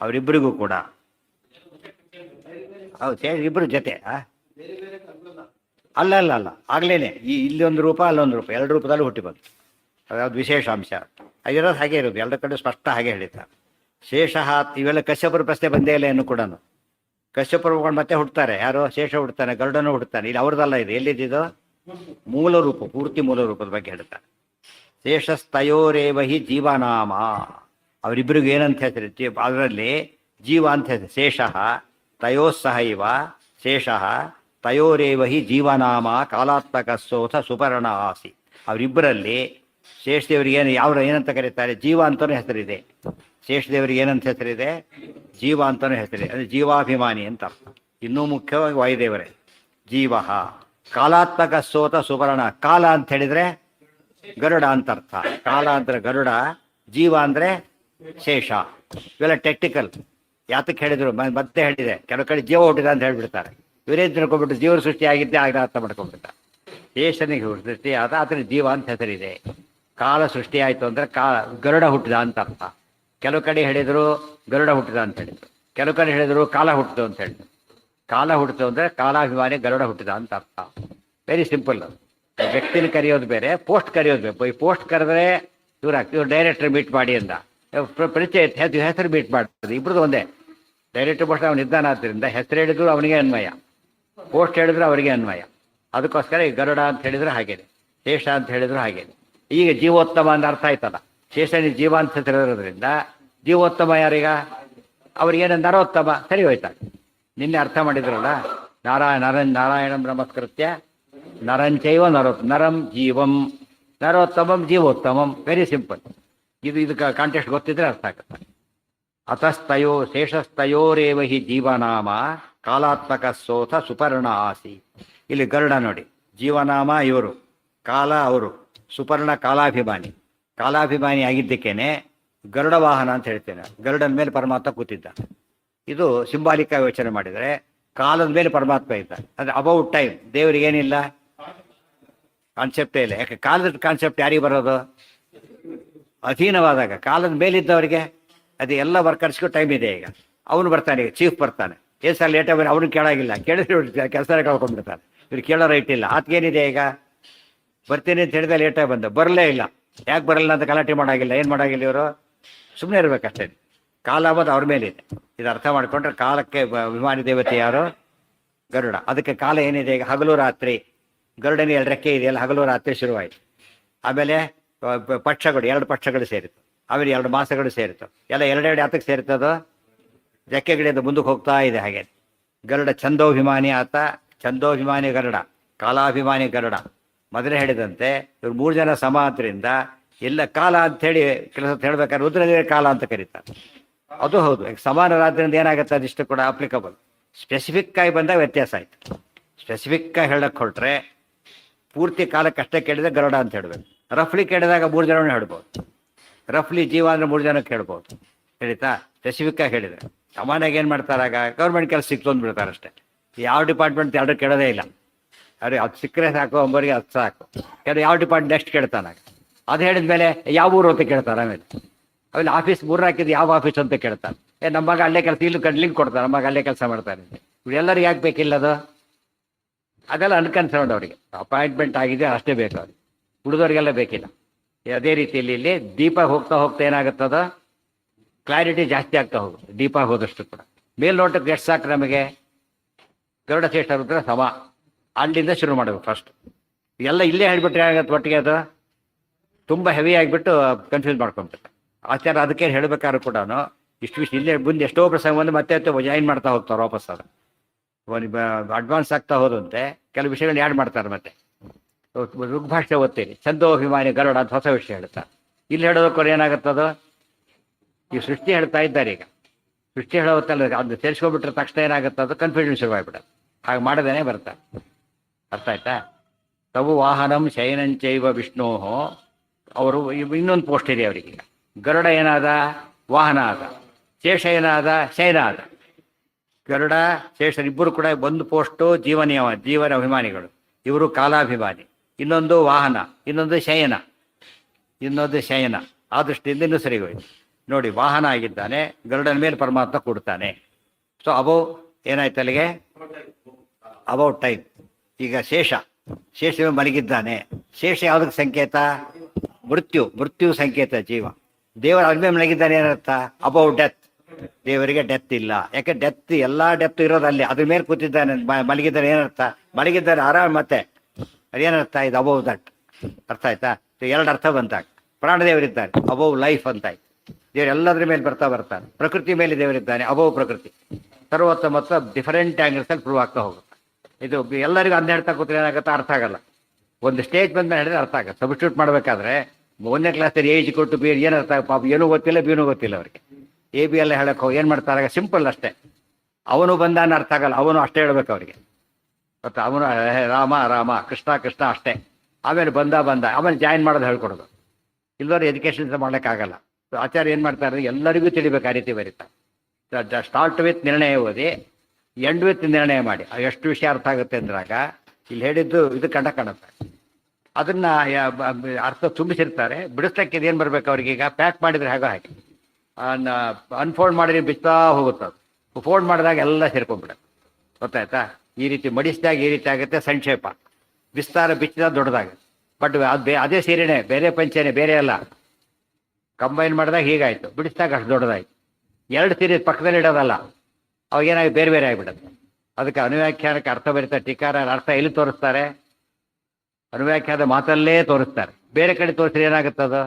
ಅವರಿಬ್ಬರಿಗೂ ಕೂಡ. ಹೌದು, ಇಬ್ಬರು ಜೊತೆ. ಅಲ್ಲ ಅಲ್ಲ ಅಲ್ಲ ಆಗ್ಲೇನೆ ಇಲ್ಲಿ ಒಂದು ರೂಪ, ಅಲ್ಲೊಂದು ರೂಪ, 2 ರೂಪದಲ್ಲಿ ಹುಟ್ಟಿ ಬಂತು. ಅದಾವ್ದು ವಿಶೇಷಾಂಶ ಇರೋದು ಹಾಗೆ ಇರೋದು. 2 ಕಡೆ ಸ್ಪಷ್ಟ ಹಾಗೆ ಹೇಳಿದ್ದಾರೆ. ಶೇಷಃ, ಇವೆಲ್ಲ ಕಶ್ಯಪರ ಪ್ರಶ್ನೆ ಬಂದೇ ಇಲ್ಲ ಇನ್ನು ಕೂಡ. ಕಶ್ಯಪರು ಮತ್ತೆ ಹುಡ್ತಾರೆ. ಯಾರು? ಶೇಷ ಹುಡ್ತಾನೆ, ಗರುಡನು ಹುಡ್ತಾನೆ. ಇಲ್ಲಿ ಅವ್ರದ್ದಲ್ಲ, ಇದು ಎಲ್ಲಿದ್ದು? ಮೂಲ ರೂಪ, ಪೂರ್ತಿ ಮೂಲ ರೂಪದ ಬಗ್ಗೆ ಹೇಳ್ತಾರೆ. ಶೇಷಸ್ತಯೋರೇವ ಹಿ ಜೀವನಾಮ, ಅವರಿಬ್ಬರಿಗೂ ಏನಂತ ಹೇಳ್ತಾರೆ? ಅದರಲ್ಲಿ ಜೀವ ಅಂತ ಹೇಳ್ತಾರೆ. ಶೇಷಃ ತಯೋಸ್ಸಹೈವ ಶೇಷಃ ತಯೋರೇವ ಹಿ ಜೀವನಾಮ ಕಾಲಾತ್ಮಕ ಸೋಥ ಸುಪರ್ಣ ಆಸಿ. ಅವರಿಬ್ಬರಲ್ಲಿ ಶೇಷದೇವರಿಗೆ ಏನಂತ ಕರೀತಾರೆ? ಜೀವ ಅಂತಲೂ ಹೆಸರಿದೆ. ಶೇಷದೇವರಿಗೆ ಏನಂತ ಹೆಸರಿದೆ? ಜೀವ ಅಂತಲೂ ಹೆಸರಿದೆ. ಅಂದರೆ ಜೀವಾಭಿಮಾನಿ ಅಂತ ಅರ್ಥ. ಇನ್ನೂ ಮುಖ್ಯವಾಗಿ ವಾಯುದೇವರೇ ಜೀವ. ಕಾಲಾತ್ಮಕ ಸೋತ ಸುಪರ್ಣ, ಕಾಲ ಅಂತ ಹೇಳಿದರೆ ಗರುಡ ಅಂತ ಅರ್ಥ. ಕಾಲ ಅಂದರೆ ಗರುಡ, ಜೀವ ಅಂದರೆ ಶೇಷ. ಇವೆಲ್ಲ ಟೆಕ್ನಿಕಲ್. ಯಾತಕ್ಕೆ ಹೇಳಿದ್ರು ಮತ್ತೆ ಹೇಳಿದೆ. ಕೆಲವು ಕಡೆ ಜೀವ ಹುಟ್ಟಿದ ಅಂತ ಹೇಳ್ಬಿಡ್ತಾರೆ. ಇವರೇನು ತಿಳ್ಕೊಂಡ್ಬಿಟ್ಟು ಜೀವನ ಸೃಷ್ಟಿ ಆಗಿದ್ದೆ ಆಗ ಅರ್ಥ ಮಾಡ್ಕೊಂಡ್ಬಿಡ್ತಾರೆ. ಶೇಷನಿಗೆ ಸೃಷ್ಟಿ ಆದ, ಅದರ ಜೀವ ಅಂತ ಹೆಸರಿದೆ. ಕಾಲ ಸೃಷ್ಟಿ ಆಯಿತು ಅಂದರೆ ಗರುಡ ಹುಟ್ಟಿದ ಅಂತ ಅರ್ಥ. ಕೆಲವು ಕಡೆ ಹೇಳಿದರು ಗರುಡ ಹುಟ್ಟಿದ ಅಂತ ಹೇಳಿದರು, ಕೆಲವು ಕಡೆ ಹೇಳಿದರು ಕಾಲ ಹುಟ್ಟಿತು ಅಂತ ಹೇಳಿದ್ರು. ಕಾಲ ಹುಟ್ಟಿತು ಅಂದರೆ ಕಾಲಾಭಿಮಾನಿ ಗರುಡ ಹುಟ್ಟಿದ ಅಂತ ಅರ್ಥ. Very simple. ವ್ಯಕ್ತಿನ ಕರೆಯೋದು ಬೇರೆ, ಪೋಸ್ಟ್ ಕರೆಯೋದು ಬೇರೆ. ಈ ಪೋಸ್ಟ್ ಕರೆದ್ರೆ ಇವ್ರು ಡೈರೆಕ್ಟರ್ ಮೀಟ್ ಮಾಡಿ ಅಂದ, ಪರಿಚಯ ಹೆಸರು ಮೀಟ್ ಮಾಡ್ತದೆ. ಇಬ್ಬರದು ಒಂದೇ. ಡೈರೆಕ್ಟರ್ ಪೋಸ್ಟ್ ಅವನು ಇದ್ದಾನ, ಆದ್ದರಿಂದ ಹೆಸರು ಹೇಳಿದ್ರು ಅವನಿಗೆ ಅನ್ವಯ, ಪೋಸ್ಟ್ ಹೇಳಿದ್ರು ಅವರಿಗೆ ಅನ್ವಯ. ಅದಕ್ಕೋಸ್ಕರ ಈ ಗರುಡ ಅಂತ ಹೇಳಿದ್ರೆ ಹಾಗೇನೆ, ಶೇಷ ಅಂತ ಹೇಳಿದ್ರು ಹಾಗೇನೆ. ಈಗ ಜೀವೋತ್ತಮ ಅಂತ ಅರ್ಥ ಆಯ್ತಲ್ಲ. ಶೇಷನಿಗೆ ಜೀವ ಅಂತ ಹೆಸರಿರೋದ್ರಿಂದ ಜೀವೋತ್ತಮ ಯಾರೀಗ? ಅವ್ರಿಗೇನು ನರೋತ್ತಮ. ಸರಿ ಹೋಯ್ತಾ? ನಿನ್ನೆ ಅರ್ಥ ಮಾಡಿದ್ರಲ್ಲ, ನಾರಾಯಣಂ ನಮಸ್ಕೃತ್ಯ ನರಂಚೈವ ನರಂ ಜೀವಂ ನರೋತ್ತಮಂ ಜೀವೋತ್ತಮಂ. Very simple. ಇದಕ್ಕೆ ಕಾಂಟೆಕ್ಸ್ಟ್ ಗೊತ್ತಿದ್ರೆ ಅರ್ಥ ಆಗುತ್ತೆ. ಅತಸ್ತಯೋ ಶೇಷಸ್ತಯೋರೇವ ಹಿ ಜೀವನಾಮ ಕಾಲಾತ್ಮಕ ಸೋಥ ಸುಪರ್ಣ ಆಸಿ. ಇಲ್ಲಿ ಗರುಡ ನೋಡಿ, ಜೀವನಾಮ ಇವರು, ಕಾಲ ಅವರು, ಸುಪರ್ಣ ಕಾಲಾಭಿಮಾನಿ. ಕಾಲಾಭಿಮಾನಿ ಆಗಿದ್ದಕ್ಕೇನೆ ಗರುಡ ವಾಹನ ಅಂತ ಹೇಳ್ತೇನೆ. ಗರುಡನ ಮೇಲೆ ಪರಮಾತ್ಮ ಕೂತಿದ್ದ. ಇದು ಸಿಂಬಾಲಿಕ ಯೋಚನೆ ಮಾಡಿದರೆ ಕಾಲದ ಮೇಲೆ ಪರಮಾತ್ಮ ಇದ್ದ. ಅಂದರೆ ಅಬೌಟ್ ಟೈಮ್. ದೇವರಿಗೇನಿಲ್ಲ, ಕಾನ್ಸೆಪ್ಟೇ ಇಲ್ಲ. ಯಾಕೆ? ಕಾಲದ ಕಾನ್ಸೆಪ್ಟ್ ಯಾರಿಗೆ ಬರೋದು? ಅಧೀನವಾದಾಗ. ಕಾಲದ ಮೇಲಿದ್ದವರಿಗೆ ಅದು ಎಲ್ಲ ವರ್ಕರ್ಸ್ಗೂ ಟೈಮ್ ಇದೆ. ಈಗ ಅವನು ಬರ್ತಾನೆ, ಚೀಫ್ ಬರ್ತಾನೆ. ಏನು ಸರ್ ಲೇಟಾಗಿ ಬನ್ನಿ, ಅವ್ನು ಕೇಳಾಗಿಲ್ಲ, ಕೇಳಿದ್ರೆ ಕೆಲಸನೇ ಕಳ್ಕೊಂಡ್ಬಿಡ್ತಾನೆ. ಇವ್ರು ಕೇಳೋ ರೈಟ್ ಇಲ್ಲ. ಆತ್ಗೇನಿದೆ ಈಗ, ಬರ್ತೀನಿ ಅಂತ ಹೇಳಿದ್ರೆ ಲೇಟಾಗಿ ಬಂದ, ಬರಲೇ ಇಲ್ಲ. ಯಾಕೆ ಬರಲ್ಲ ಅಂತ ಗಲಾಟೆ ಮಾಡಾಗಿಲ್ಲ, ಏನು ಮಾಡಾಗಿಲ್ಲ ಇವರು, ಸುಮ್ಮನೆ ಇರಬೇಕಷ್ಟೇ. ಕಾಲ ಅನ್ನೋದು ಅವ್ರ ಮೇಲಿದೆ. ಇದು ಅರ್ಥ ಮಾಡಿಕೊಂಡ್ರೆ ಕಾಲಕ್ಕೆ ಅಭಿಮಾನಿ ದೇವತೆ ಯಾರು, ಗರುಡ. ಅದಕ್ಕೆ ಕಾಲ ಏನಿದೆ ಈಗ, ಹಗಲು ರಾತ್ರಿ. ಗರುಡನ 2 ರೆಕ್ಕೆ ಇದೆಯಲ್ಲ, ಹಗಲು ರಾತ್ರಿ ಶುರುವಾಯಿತು. ಆಮೇಲೆ ಪಕ್ಷಗಳು 2 ಪಕ್ಷಗಳು ಸೇರಿತು. ಆಮೇಲೆ 2 ಮಾಸಗಳು ಸೇರಿತು. ಎಲ್ಲ 2 ಯಾತಕ್ಕೆ ಸೇರ್ತದೋ, ರೆಕ್ಕೆಗಳಿಂದ ಮುಂದಕ್ಕೆ ಹೋಗ್ತಾ ಇದೆ. ಹಾಗೆ ಗರುಡ ಛಂದೋಭಿಮಾನಿ ಆತ, ಛಂದೋಭಿಮಾನಿ ಗರುಡ, ಕಾಲಾಭಿಮಾನಿ ಗರುಡ. ಮೊದಲೇ ಹೇಳಿದಂತೆ ಇವ್ರು 3 ಜನ ಸಮ ಆದ್ದರಿಂದ ಎಲ್ಲ ಕಾಲ ಅಂಥೇಳಿ ಕೆಲಸ ಹೇಳ್ಬೇಕಾದ್ರೆ ರುದ್ರದೇವ ಕಾಲ ಅಂತ ಕರೀತಾರೆ. ಅದು ಹೌದು, ಸಮಾನರಾದ್ರಿಂದ ಏನಾಗುತ್ತೆ, ಅದಿಷ್ಟು ಕೂಡ ಅಪ್ಲಿಕಬಲ್. ಸ್ಪೆಸಿಫಿಕ್ ಆಗಿ ಬಂದಾಗ ವ್ಯತ್ಯಾಸ ಆಯ್ತು. ಸ್ಪೆಸಿಫಿಕ್ ಆಗಿ ಹೇಳಕ್ಕೆ ಹೊರಟ್ರೆ ಪೂರ್ತಿ ಕಾಲಕ್ಕೆ ಅಷ್ಟೇ ಕೇಳಿದ್ರೆ ಗರುಡ ಅಂತ ಹೇಳ್ಬೇಕು. ರಫ್ಲಿ ಕೇಳಿದಾಗ 3 ಜನನೂ ಹೇಳ್ಬೋದು. ರಫ್ಲಿ ಜೀವ ಅಂದರೆ 3 ಜನಕ್ಕೆ ಹೇಳ್ಬೋದು, ಹೇಳಿತಾ. ಸ್ಪೆಸಿಫಿಕ್ ಆಗಿ ಹೇಳಿದರೆ ಸಾಮಾನ್ಯವಾಗಿ ಏನು ಮಾಡ್ತಾರಾಗ, ಗೌರ್ಮೆಂಟ್ ಕೆಲಸ ಸಿಕ್ತು ಅಂದ್ಬಿಡ್ತಾರೆ ಅಷ್ಟೇ. ಯಾವ ಡಿಪಾರ್ಟ್ಮೆಂಟ್ 2 ಕೇಳೋದೇ ಇಲ್ಲ. ಅವ್ರಿಗೆ ಅದು ಸಿಕ್ಕರೆ ಸಾಕು, ಒಬ್ಬರಿಗೆ ಅದು ಸಾಕು. ಕೆಲವು ಯಾವ ಡಿಪಾರ್ಟ್ಮೆಂಟ್ ನೆಕ್ಸ್ಟ್ ಕೇಳ್ತಾನಾಗ, ಅದು ಹೇಳಿದ ಮೇಲೆ ಯಾವ ಊರು ಅಂತ ಕೇಳ್ತಾರೆ. ಆಮೇಲೆ ಆಫೀಸ್ 3 ಹಾಕಿದ್ದು ಯಾವ ಆಫೀಸ್ ಅಂತ ಕೇಳ್ತಾರೆ. ನಮ್ಮ ಮಗ ಅಲ್ಲೇ ಕೆಲಸ, ಇಲ್ಲಿ ಲಿಂಕ್ ಕೊಡ್ತಾರೆ, ನಮ್ಮ ಮಗ ಅಲ್ಲೇ ಕೆಲಸ ಮಾಡ್ತಾರೆ. ಇವರೆಲ್ಲರಿಗೆ ಯಾಕೆ ಬೇಕಿಲ್ಲ ಅದು, ಅದೆಲ್ಲ ಅನ್ಕನ್ಸರ್ಡ್. ಅವರಿಗೆ ಅಪಾಯಿಂಟ್ಮೆಂಟ್ ಆಗಿದೆ ಅಷ್ಟೇ ಬೇಕು, ಅವ್ರಿಗೆ ಉಳಿದವ್ರಿಗೆಲ್ಲ ಬೇಕಿಲ್ಲ. ಅದೇ ರೀತಿಯಲ್ಲಿ ಇಲ್ಲಿ ದೀಪ ಹೋಗ್ತಾ ಹೋಗ್ತಾ ಏನಾಗುತ್ತದ, ಕ್ಲಾರಿಟಿ ಜಾಸ್ತಿ ಆಗ್ತಾ ಹೋಗುತ್ತೆ ದೀಪ ಹೋದಷ್ಟು ಕೂಡ. ಮೇಲ್ನೋಟಕ್ಕೆ ಎಷ್ಟು ಸಾಕು ನಮಗೆ, ಗರುಡ ಶ್ರೇಷ್ಠ ರುದ್ರ ಸಮ, ಅಲ್ಲಿಂದ ಶುರು ಮಾಡಬೇಕು ಫಸ್ಟ್. ಎಲ್ಲ ಇಲ್ಲೇ ಹೇಳಿಬಿಟ್ರೆ ಏನಾಗುತ್ತೆ, ಒಟ್ಟಿಗೆ ಅದು ತುಂಬ ಹೆವಿ ಆಗಿಬಿಟ್ಟು ಕನ್ಫ್ಯೂಸ್ ಮಾಡ್ಕೊಂತಾರೆ ಆಚಾರ. ಅದಕ್ಕೆ ಹೇಳಬೇಕಾದ್ರೂ ಕೂಡ ಇಷ್ಟು ಇಲ್ಲೇ ಮುಂದೆ ಎಷ್ಟೋ ಪ್ರಸಂಗ ಬಂದು ಮತ್ತೆ ಜಾಯಿನ್ ಮಾಡ್ತಾ ಹೋಗ್ತಾರೆ ವಾಪಸ್. ಅದು ಅಡ್ವಾನ್ಸ್ ಆಗ್ತಾ ಹೋದಂತೆ ಕೆಲವು ವಿಷಯಗಳನ್ನ ಆ್ಯಡ್ ಮಾಡ್ತಾರೆ. ಮತ್ತೆ ಋಗ್ಭಾಷೆ ಓದ್ತೀನಿ, ಛಂದೋಭಿಮಾನಿ ಗರುಡ ಅಂತ ಹೊಸ ವಿಷಯ ಹೇಳ್ತಾರೆ. ಇಲ್ಲಿ ಹೇಳೋದಕ್ಕೋರು ಏನಾಗುತ್ತದು, ಈ ಸೃಷ್ಟಿ ಹೇಳ್ತಾ ಇದ್ದಾರೆ. ಈಗ ಸೃಷ್ಟಿ ಹೇಳೋ ಹೊತ್ತಲ್ಲ, ಅದು ಸೇರಿಸ್ಕೊಂಡ್ಬಿಟ್ರೆ ತಕ್ಷಣ ಏನಾಗುತ್ತೆ, ಅದು ಕನ್ಫ್ಯೂಷನ್ ಶುರುವಾಗ್ಬಿಡೋದು. ಹಾಗೆ ಮಾಡದೇನೆ ಬರ್ತಾರೆ. ಅರ್ಥ ಆಯ್ತಾ. ತವು ವಾಹನಂ ಶಯನಂಚೈವ ವಿಷ್ಣೋ, ಅವರು ಇನ್ನೊಂದು ಪೋಸ್ಟ್ ಇದೆ ಅವರಿಗೆ. ಈಗ ಗರುಡ ಏನಾದ, ವಾಹನ ಆದ. ಶೇಷ ಏನಾದ, ಶಯನ ಆದ. ಗರುಡ ಶೇಷರಿಬ್ಬರು ಕೂಡ ಒಂದು ಪೋಸ್ಟು ಜೀವನ ಅಭಿಮಾನಿಗಳು. ಇವರು ಕಾಲಾಭಿಮಾನಿ. ಇನ್ನೊಂದು ವಾಹನ, ಇನ್ನೊಂದು ಶಯನ. ಆ ದೃಷ್ಟಿಯಿಂದ ಇನ್ನೂ ಸರಿಗೋಯ್ತು ನೋಡಿ. ವಾಹನ ಆಗಿದ್ದಾನೆ, ಗರುಡನ ಮೇಲೆ ಪರಮಾತ್ಮ ಕೊಡ್ತಾನೆ. ಸೊ ಅಬೌವ್ ಏನಾಯ್ತು ಅಲ್ಲಿಗೆ, ಅಬೌಟ್ ಟೈಮ್. ಈಗ ಶೇಷ ಮಲಗಿದ್ದಾನೆ. ಶೇಷ ಯಾವುದಕ್ಕೆ ಸಂಕೇತ, ಮೃತ್ಯು ಸಂಕೇತ ಜೀವ. ದೇವರ ಅದ್ಮೇಲೆ ಮಲಗಿದ್ದಾನೆ ಏನರ್ಥ, ಅಬೌವ್ ಡೆತ್. ದೇವರಿಗೆ ಡೆತ್ ಇಲ್ಲ, ಯಾಕೆ ಡೆತ್ ಎಲ್ಲ ಡೆತ್ ಇರೋದು ಅಲ್ಲಿ, ಅದ್ರ ಮೇಲೆ ಕೂತಿದ್ದಾನೆ, ಮಲಗಿದ್ದಾನೆ. ಏನರ್ಥ, ಮಲಗಿದ್ದಾರೆ ಆರಾಮ್. ಮತ್ತೆ ಅದೇನರ್ಥ, ಇದು ಅಬೌವ್ ದಟ್. ಅರ್ಥ ಆಯ್ತಾ. 2 ಅರ್ಥ ಬಂತಾಗ. ಪ್ರಾಣದೇವರಿದ್ದಾರೆ, ಅಬೌವ್ ಲೈಫ್ ಅಂತಾಯ್ತು. ದೇವರು ಎಲ್ಲದ್ರ ಮೇಲೆ ಬರ್ತಾನೆ. ಪ್ರಕೃತಿ ಮೇಲೆ ದೇವರಿದ್ದಾನೆ, ಅಬೌವ್ ಪ್ರಕೃತಿ. ಸರ್ವೋತ್ತಮತ್ವ ಡಿಫರೆಂಟ್ ಆ್ಯಂಗಲ್ಸಲ್ಲಿ ಪ್ರೂವ್ ಆಗ್ತಾ ಹೋಗುತ್ತೆ. ಇದು ಎಲ್ಲರಿಗೂ ಅಂದು ಹೇಳ್ತಾ ಕೂತ್ರೆ ಏನಾಗುತ್ತೆ, ಅರ್ಥ ಆಗಲ್ಲ. ಒಂದು ಸ್ಟೇಜ್ ಬಂದ್ಮೇಲೆ ಹೇಳಿದ್ರೆ ಅರ್ಥ ಆಗುತ್ತೆ. ಸಬ್ಸ್ಟಿಟ್ಯೂಟ್ ಮಾಡಬೇಕಾದ್ರೆ 1ನೇ ಕ್ಲಾಸಲ್ಲಿ ಎ ಕೊಟ್ಟು ಬಿ ಏನರ್ಥ, ಪಾಪ ಏನೂ ಗೊತ್ತಿಲ್ಲ, ಬಿನೂ ಗೊತ್ತಿಲ್ಲ ಅವರಿಗೆ. ಎ ಬಿ ಎಲ್ಲ ಹೇಳಕ್ಕೆ ಹೋಗಿ ಏನು ಮಾಡ್ತಾರೆ, ಸಿಂಪಲ್ ಅಷ್ಟೇ. ಅವನು ಬಂದಾನ ಅರ್ಥ ಆಗಲ್ಲ, ಅವನು ಅಷ್ಟೇ ಹೇಳ್ಬೇಕು ಅವರಿಗೆ. ಮತ್ತು ಅವನು ರಾಮ ಕೃಷ್ಣ ಅಷ್ಟೇ. ಆಮೇಲೆ ಬಂದ ಆಮೇಲೆ ಜಾಯಿನ್ ಮಾಡೋದು ಹೇಳ್ಕೊಡೋದು. ಇಲ್ಲವರು ಎಜುಕೇಷನ್ ಮಾಡ್ಲಿಕ್ಕಾಗಲ್ಲ. ಆಚಾರ್ಯ ಏನು ಮಾಡ್ತಾರೆ, ಎಲ್ಲರಿಗೂ ತಿಳಿಬೇಕು ಆ ರೀತಿ ಬರೀತಾರೆ. ಸ್ಟಾರ್ಟ್ ವಿತ್ ನಿರ್ಣಯ ಓದಿ, ಎಂಡ್ ವಿತ್ ನಿರ್ಣಯ ಮಾಡಿ. ಎಷ್ಟು ವಿಷಯ ಅರ್ಥ ಆಗುತ್ತೆ ಅಂದ್ರಾಗ ಇಲ್ಲಿ ಹೇಳಿದ್ದು ಇದು ಕಾಣುತ್ತೆ. ಅದನ್ನು ಅರ್ಥ ತುಂಬಿಸಿರ್ತಾರೆ. ಬಿಡಿಸ್ಲಿಕ್ಕೆ ಇದೇನು ಬರ್ಬೇಕು ಅವ್ರಿಗೆ, ಈಗ ಪ್ಯಾಕ್ ಮಾಡಿದರೆ ಹಾಗೆ ಅನ್ಫೋಲ್ಡ್ ಮಾಡಿ ಬಿಚ್ತಾ ಹೋಗುತ್ತೆ. ಅದು ಫೋಲ್ಡ್ ಮಾಡಿದಾಗ ಎಲ್ಲ ಸೇರ್ಕೊಂಡ್ಬಿಡುತ್ತೆ. ಗೊತ್ತಾಯ್ತಾ. ಈ ರೀತಿ ಮಡಿಸಿದಾಗ ಈ ರೀತಿ ಆಗುತ್ತೆ. ಸಂಕ್ಷೇಪ, ವಿಸ್ತಾರ ಬಿಚ್ಚಿದಾಗ ದೊಡ್ಡದಾಗುತ್ತೆ. ಬಟ್ ಅದು ಅದೇ ಸೀರೆನೇ, ಬೇರೆ ಪಂಚೆನೇ, ಬೇರೆ ಅಲ್ಲ. ಕಂಬೈನ್ ಮಾಡಿದಾಗ ಹೀಗಾಯಿತು, ಬಿಡಿಸಿದಾಗ ಅಷ್ಟು ದೊಡ್ಡದಾಯ್ತು. 2 ಸೀರೆ ಪಕ್ಕದಲ್ಲಿ ಇಡೋದಲ್ಲ, ಅವಾಗೇನಾಗಿ ಬೇರೆ ಬೇರೆ ಆಗಿಬಿಡುತ್ತೆ. ಅದಕ್ಕೆ ಅನುವ್ಯಾಖ್ಯಾನಕ್ಕೆ ಅರ್ಥ ಬರೀತಾರೆ. ಟೀಕಾರ ಅರ್ಥ ಎಲ್ಲಿ ತೋರಿಸ್ತಾರೆ, ಅನುವ್ಯಾಖ್ಯಾನದ ಮಾತಲ್ಲೇ ತೋರಿಸ್ತಾರೆ. ಬೇರೆ ಕಡೆ ತೋರಿಸಿದ್ರೆ ಏನಾಗುತ್ತದು,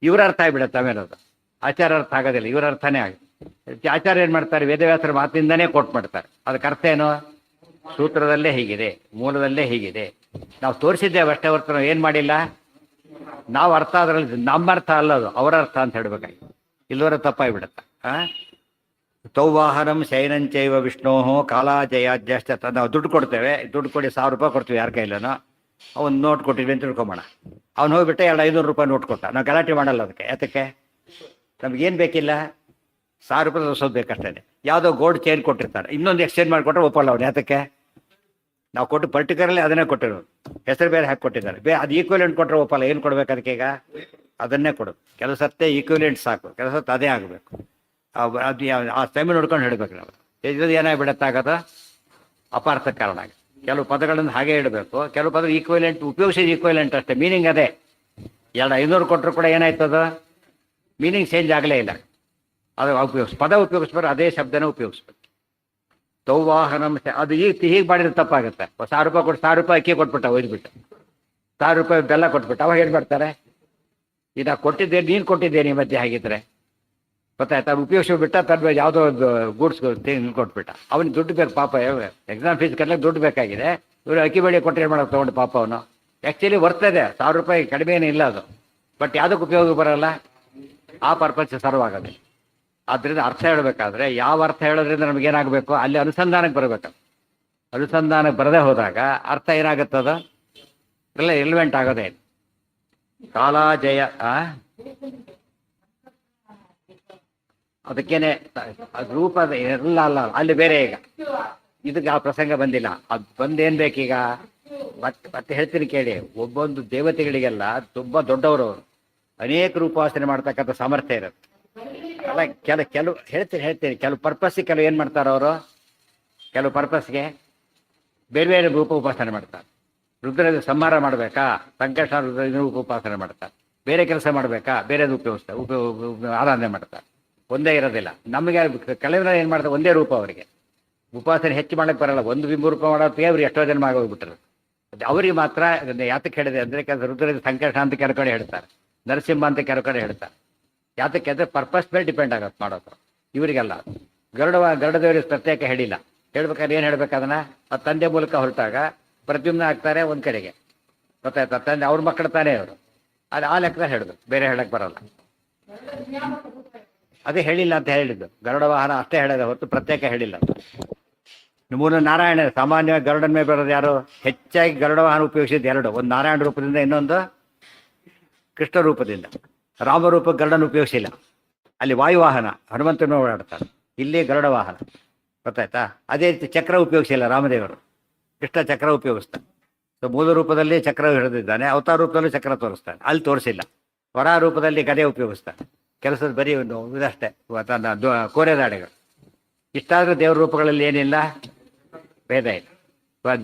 ಇವ್ರ ಅರ್ಥ ಆಗಿಬಿಡುತ್ತೆ. ಆಮೇಲೆ ಅದು ಆಚಾರ ಅರ್ಥ ಆಗೋದಿಲ್ಲ, ಇವ್ರ ಅರ್ಥನೇ ಆಗುತ್ತೆ. ಆಚಾರ್ಯ ಏನು ಮಾಡ್ತಾರೆ, ವೇದವ್ಯಾಸರ ಮಾತಿಂದನೇ ಕೋಟ್ ಮಾಡ್ತಾರೆ. ಅದಕ್ಕೆ ಅರ್ಥ ಏನು, ಸೂತ್ರದಲ್ಲೇ ಹೀಗಿದೆ, ಮೂಲದಲ್ಲೇ ಹೀಗಿದೆ. ನಾವು ತೋರಿಸಿದ್ದೇವೆ ಅಷ್ಟೇ ಹೊರತು ನಾವು ಏನು ಮಾಡಿಲ್ಲ. ನಾವು ಅರ್ಥ ಅದರಲ್ಲಿ ನಮ್ಮ ಅರ್ಥ ಅಲ್ಲದು, ಅವರ ಅರ್ಥ ಅಂತ ಹೇಳ್ಬೇಕಾಗಿ. ಇಲ್ಲವರ ತಪ್ಪಾಗಿಬಿಡುತ್ತೆ. ತೌವಾಹನಂ ಶಯನಂಚೈವ ವಿಷ್ಣೋ ಕಾಲಾಜಯಾದ್ಯಷ್ಟ. ನಾವು ದುಡ್ಡು ಕೊಡ್ತೇವೆ, ದುಡ್ಡು ಕೊಡಿ 1000 ರೂಪಾಯಿ ಕೊಡ್ತೀವಿ ಯಾರ ಕೈಲೂ. ಅವ್ನು ನೋಟ್ ಕೊಟ್ಟಿದ್ವಿ ಅಂತ ತಿಳ್ಕೊಂಬೋಣ. ಅವ್ನು ಹೋಗ್ಬಿಟ್ಟೆ 500 ರೂಪಾಯಿ ನೋಟ್ ಕೊಟ್ಟ. ನಾವು ಗಲಾಟೆ ಮಾಡಲ್ಲ ಅದಕ್ಕೆ. ಯಾತಕ್ಕೆ, ನಮಗೇನು ಬೇಕಿಲ್ಲ, 1000 ರೂಪಾಯಿ ತೋರಿಸೋದು ಬೇಕಷ್ಟೇ. ಯಾವುದೋ ಗೋಲ್ಡ್ ಚೈನ್ ಕೊಟ್ಟಿರ್ತಾರೆ, ಇನ್ನೊಂದು ಎಕ್ಸ್ಚೇಂಜ್ ಮಾಡಿಕೊಟ್ರೆ ಒಪ್ಪಲ್ಲ ಅವ್ನು. ಯಾತಕ್ಕೆ, ನಾವು ಕೊಟ್ಟು ಪರ್ಟಿಕ್ಯುಲರ್ಲಿ ಅದನ್ನೇ ಕೊಟ್ಟಿರೋದು. ಹೆಸರು ಬೇರೆ ಹಾಕಿ ಕೊಟ್ಟಿದ್ದಾರೆ, ಅದು ಈಕ್ವಲೆಂಟ್ ಕೊಟ್ಟರೆ ಒಪ್ಪಲ್ಲ. ಏನು ಕೊಡ್ಬೇಕು ಅದಕ್ಕೆ, ಈಗ ಅದನ್ನೇ ಕೊಡೋದು. ಕೆಲವು ಸತ್ತೆ ಈಕ್ವಲೆಂಟ್ ಸಾಕು, ಕೆಲವು ಸತ್ತು ಅದೇ ಆಗಬೇಕು. ಆ ಸಮಯ ನೋಡ್ಕೊಂಡು ಹೇಳಬೇಕು ನಾವು. ಇದು ಏನಾಗ್ಬಿಡತ್ತಾಗದು ಅಪಾರ್ಥ ಕಾರಣ ಆಗಿ ಕೆಲವು ಪದಗಳನ್ನು ಹಾಗೆ ಇಡಬೇಕು, ಕೆಲವು ಪದ ಈಕ್ವಲೆಂಟ್ ಉಪಯೋಗಿಸಿದ ಈಕ್ವಲೆಂಟ್ ಅಷ್ಟೇ, ಮೀನಿಂಗ್ ಅದೇ. 500 ಕೊಟ್ಟರು ಕೂಡ ಏನಾಯ್ತದ, ಮೀನಿಂಗ್ ಚೇಂಜ್ ಆಗಲೇ ಇಲ್ಲ. ಅದು ಪದ ಉಪಯೋಗಿಸ್ಬಾರ್ದು, ಅದೇ ಶಬ್ದನ ಉಪಯೋಗಿಸ್ಬೇಕು. ತೌವಾಹನಂ ಅದು ಹೀಗೆ ಮಾಡಿದ್ರೆ ತಪ್ಪಾಗುತ್ತೆ. ₹1000 ಕೊಟ್ಟು ₹1000 ಅಕ್ಕಿ ಕೊಟ್ಬಿಟ್ಟ, ಒಯ್ದುಬಿಟ್ಟು ₹1000 ಬೆಲ್ಲ ಕೊಟ್ಬಿಟ್ಟು ಅವಾಗ ಏನು ಮಾಡ್ತಾರೆ, ಇದು ಕೊಟ್ಟಿದ್ದೆ ನೀನು ಕೊಟ್ಟಿದ್ದೇನೆ ಈ ಮಧ್ಯೆ ಹಾಗಿದ್ರೆ ಗೊತ್ತಾಯ್ತಾ, ಉಪಯೋಗಿಸ್ಬಿಟ್ಟ ತನ್ನ ಯಾವುದೋ ಒಂದು ಗೂಡ್ಸ್ ಕೊಟ್ಬಿಟ್ಟ, ಅವನಿಗೆ ದುಡ್ಡು ಬೇಕು ಪಾಪ, ಎಕ್ಸಾಮ್ ಫೀಸ್ ಕಟ್ಟಲಿಕ್ಕೆ ದುಡ್ಡು ಬೇಕಾಗಿದೆ, ಇವರು ಅಕ್ಕಿ ಬೆಳೆ ಕೊಟ್ಟರೆ ಏನು ಮಾಡೋದು ತೊಗೊಂಡು ಪಾಪ ಅವನು. ಆ್ಯಕ್ಚುಲಿ ಬರ್ತದೆ ₹1000 ಕಡಿಮೆ ಏನಿಲ್ಲ ಅದು, ಬಟ್ ಯಾವುದಕ್ಕೆ ಉಪಯೋಗ ಬರೋಲ್ಲ, ಆ ಪರ್ಪಸ್ ಸರ್ವ್ ಆಗೋದು. ಆದ್ದರಿಂದ ಅರ್ಥ ಹೇಳಬೇಕಾದ್ರೆ ಯಾವ ಅರ್ಥ ಹೇಳೋದ್ರಿಂದ ನಮಗೇನಾಗಬೇಕು, ಅಲ್ಲಿ ಅನುಸಂಧಾನಕ್ಕೆ ಬರಬೇಕು. ಅನುಸಂಧಾನಕ್ಕೆ ಬರದೇ ಹೋದಾಗ ಅರ್ಥ ಏನಾಗುತ್ತದ ಎಲ್ಲ ಎಲಿವೆಂಟ್ ಆಗೋದೇ. ಕಾಲ ಜಯ ಅದಕ್ಕೇನೆ ರೂಪದ ಎಲ್ಲ ಅಲ್ಲ, ಅಲ್ಲಿ ಬೇರೆ. ಈಗ ಇದಕ್ಕೆ ಆ ಪ್ರಸಂಗ ಬಂದಿಲ್ಲ, ಅದು ಬಂದೇನು ಬೇಕೀಗ ಮತ್ತೆ ಹೇಳ್ತೀನಿ ಕೇಳಿ. ಒಬ್ಬೊಂದು ದೇವತೆಗಳಿಗೆಲ್ಲ ತುಂಬ ದೊಡ್ಡವರು ಅವರು, ಅನೇಕ ರೂಪವಾಸನೆ ಮಾಡ್ತಕ್ಕಂಥ ಸಾಮರ್ಥ್ಯ ಇರುತ್ತೆ. ಅಲ್ಲ ಕೆಲವು ಹೇಳ್ತೀನಿ ಕೆಲವು ಪರ್ಪಸ್ಸಿಗೆ ಕೆಲವು ಏನು ಮಾಡ್ತಾರೆ ಅವರು, ಕೆಲವು ಪರ್ಪಸ್ಗೆ ಬೇರೆ ಬೇರೆ ರೂಪ ಉಪಾಸನೆ ಮಾಡ್ತಾರೆ. ರುದ್ರದ ಸಂಹಾರ ಮಾಡಬೇಕಾ, ಸಂಕಷ್ಟ ರುದ್ರ ರೂಪ ಉಪಾಸನೆ ಮಾಡ್ತಾರೆ. ಬೇರೆ ಕೆಲಸ ಮಾಡಬೇಕಾ, ಬೇರೆದು ಉಪಯೋಗಿಸ್ತಾರೆ, ಆರಾಧನೆ ಮಾಡ್ತಾರೆ. ಒಂದೇ ಇರೋದಿಲ್ಲ. ನಮಗೆ ಕೆಲವರ ಏನು ಮಾಡ್ತಾರೆ, ಒಂದೇ ರೂಪ ಅವರಿಗೆ ಉಪಾಸನೆ ಹೆಚ್ಚು ಮಾಡಕ್ಕೆ ಬರಲ್ಲ. ಒಂದು ಬಿಂಬ ರೂಪ ಮಾಡೋದಕ್ಕೆ ಅವ್ರಿಗೆ ಎಷ್ಟೋ ಜನ್ಮ ಆಗೋಗ್ಬಿಟ್ರು. ಅವರಿಗೆ ಮಾತ್ರ ಯಾತಕ್ಕೆ ಹೇಳಿದೆ ಅಂದರೆ, ರುದ್ರದ ಸಂಕಷ್ಟ ಅಂತ ಕೆಲವು ಕಡೆ ಹೇಳ್ತಾರೆ, ನರಸಿಂಹ ಅಂತ ಕೆಲವು ಕಡೆ ಹೇಳ್ತಾರೆ. ಯಾತಕ್ಕೆ ಅಂದರೆ ಪರ್ಪಸ್ ಮೇಲೆ ಡಿಪೆಂಡ್ ಆಗುತ್ತೆ ಮಾಡೋದು. ಇವರಿಗೆಲ್ಲ ಗರುಡದೇವರಿಗೆ ಪ್ರತ್ಯೇಕ ಹೇಳಿಲ್ಲ. ಹೇಳ್ಬೇಕಾದ್ರೆ ಏನು ಹೇಳ್ಬೇಕು ಅದನ್ನು, ಆ ತಂದೆ ಮೂಲಕ ಹೊರಟಾಗ ಪ್ರತಿಯೊಂದು ಹಾಕ್ತಾರೆ ಒಂದು ಕಡೆಗೆ, ಗೊತ್ತಾಯ್ತಾ, ತಂದೆ ಅವ್ರ ಮಕ್ಕಳು ತಾನೇ ಅವರು, ಅದು ಆ ಲೆಕ್ಕದಲ್ಲಿ ಹೇಳೋದು, ಬೇರೆ ಹೇಳಕ್ಕೆ ಬರಲ್ಲ. ಅದೇ ಹೇಳಿಲ್ಲ ಅಂತ ಹೇಳಿದ್ದು, ಗರುಡ ವಾಹನ ಅಷ್ಟೇ ಹೇಳಿದೆ ಹೊರತು ಪ್ರತ್ಯೇಕ ಹೇಳಿಲ್ಲ. ಮೂಲ ನಾರಾಯಣ ಸಾಮಾನ್ಯವಾಗಿ ಗರುಡನ ಮೇಲೆ ಬರೋದು ಯಾರು, ಹೆಚ್ಚಾಗಿ ಗರುಡ ವಾಹನ ಉಪಯೋಗಿಸಿದ್ದು ಎರಡು, ಒಂದು ನಾರಾಯಣ ರೂಪದಿಂದ, ಇನ್ನೊಂದು ಕೃಷ್ಣ ರೂಪದಿಂದ. ರಾಮರೂಪ ಗರುಡನ ಉಪಯೋಗಿಸಿಲ್ಲ. ಅಲ್ಲಿ ವಾಯುವಾಹನ ಹನುಮಂತನ ಓಡಾಡ್ತಾರೆ, ಇಲ್ಲಿ ಗರುಡ ವಾಹನ, ಗೊತ್ತಾಯ್ತಾ. ಅದೇ ರೀತಿ ಚಕ್ರ ಉಪಯೋಗಿಸಿಲ್ಲ ರಾಮದೇವರು, ಕೃಷ್ಣ ಚಕ್ರ ಉಪಯೋಗಿಸ್ತಾನೆ. ಸೊ ಮೂಲ ರೂಪದಲ್ಲಿ ಚಕ್ರ ಹಿಡಿದಿದ್ದಾನೆ, ಅವತಾರ ರೂಪದಲ್ಲೂ ಚಕ್ರ ತೋರಿಸ್ತಾನೆ, ಅಲ್ಲಿ ತೋರಿಸಿಲ್ಲ. ವರ ರೂಪದಲ್ಲಿ ಗದೆ ಉಪಯೋಗಿಸ್ತಾನೆ, ಕೆಲಸದ ಬರೀ ಒಂದು ಇದಷ್ಟೇ, ತನ್ನ ಕೋರೆದಾಡೆಗಳು. ಇಷ್ಟಾದರೂ ದೇವ್ರ ರೂಪಗಳಲ್ಲಿ ಏನಿಲ್ಲ, ಭೇದ ಇಲ್ಲ.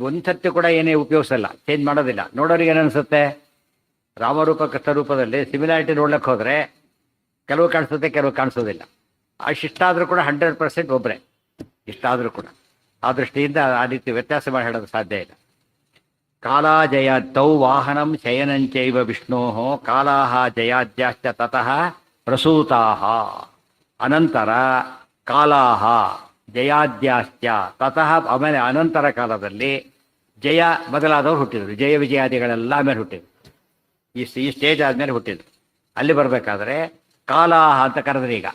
ಒಂದು ಸತ್ಯ ಕೂಡ ಏನೇ ಉಪಯೋಗಿಸಲ್ಲ, ಚೇಂಜ್ ಮಾಡೋದಿಲ್ಲ. ನೋಡೋರಿಗೆ ಏನನ್ಸುತ್ತೆ, ರಾಮರೂಪ ಕೃಷ್ಣ ರೂಪದಲ್ಲಿ ಸಿಮಿಲಾರಿಟಿ ನೋಡ್ಲಿಕ್ಕೆ ಹೋದರೆ ಕೆಲವು ಕಾಣಿಸುತ್ತೆ, ಕೆಲವು ಕಾಣಿಸೋದಿಲ್ಲ. ಅಷ್ಟಿಷ್ಟಾದರೂ ಕೂಡ 100% ಒಬ್ಬರೇ, ಇಷ್ಟಾದರೂ ಕೂಡ. ಆ ದೃಷ್ಟಿಯಿಂದ ಆ ರೀತಿ ವ್ಯತ್ಯಾಸ ಮಾಡಿ ಹೇಳೋದು ಸಾಧ್ಯ ಇಲ್ಲ. ಕಾಲಾಜಯ ತೌ ವಾಹನಂ ಶಯನಂಚೈವ ವಿಷ್ಣೋ ಕಾಲಾಹ ಜಯಾದ್ಯಾಶ್ಚ ತತಃ ಪ್ರಸೂತಾಹ. ಅನಂತರ ಕಾಲಾಹ ಜಯಾದ್ಯಾಶ್ಚ ತತಃ, ಆಮೇಲೆ ಅನಂತರ ಕಾಲದಲ್ಲಿ ಜಯ ಮೊದಲಾದವ್ರು ಹುಟ್ಟಿದರು. ಜಯ ವಿಜಯಾದಿಗಳೆಲ್ಲ ಆಮೇಲೆ ಹುಟ್ಟಿದ್ರು, ಈ ಸ್ಟೇಜ್ ಆದಮೇಲೆ ಹುಟ್ಟಿದ್ರು. ಅಲ್ಲಿ ಬರಬೇಕಾದ್ರೆ ಕಾಲಾಹ ಅಂತ ಕರೆದ್ರು. ಈಗ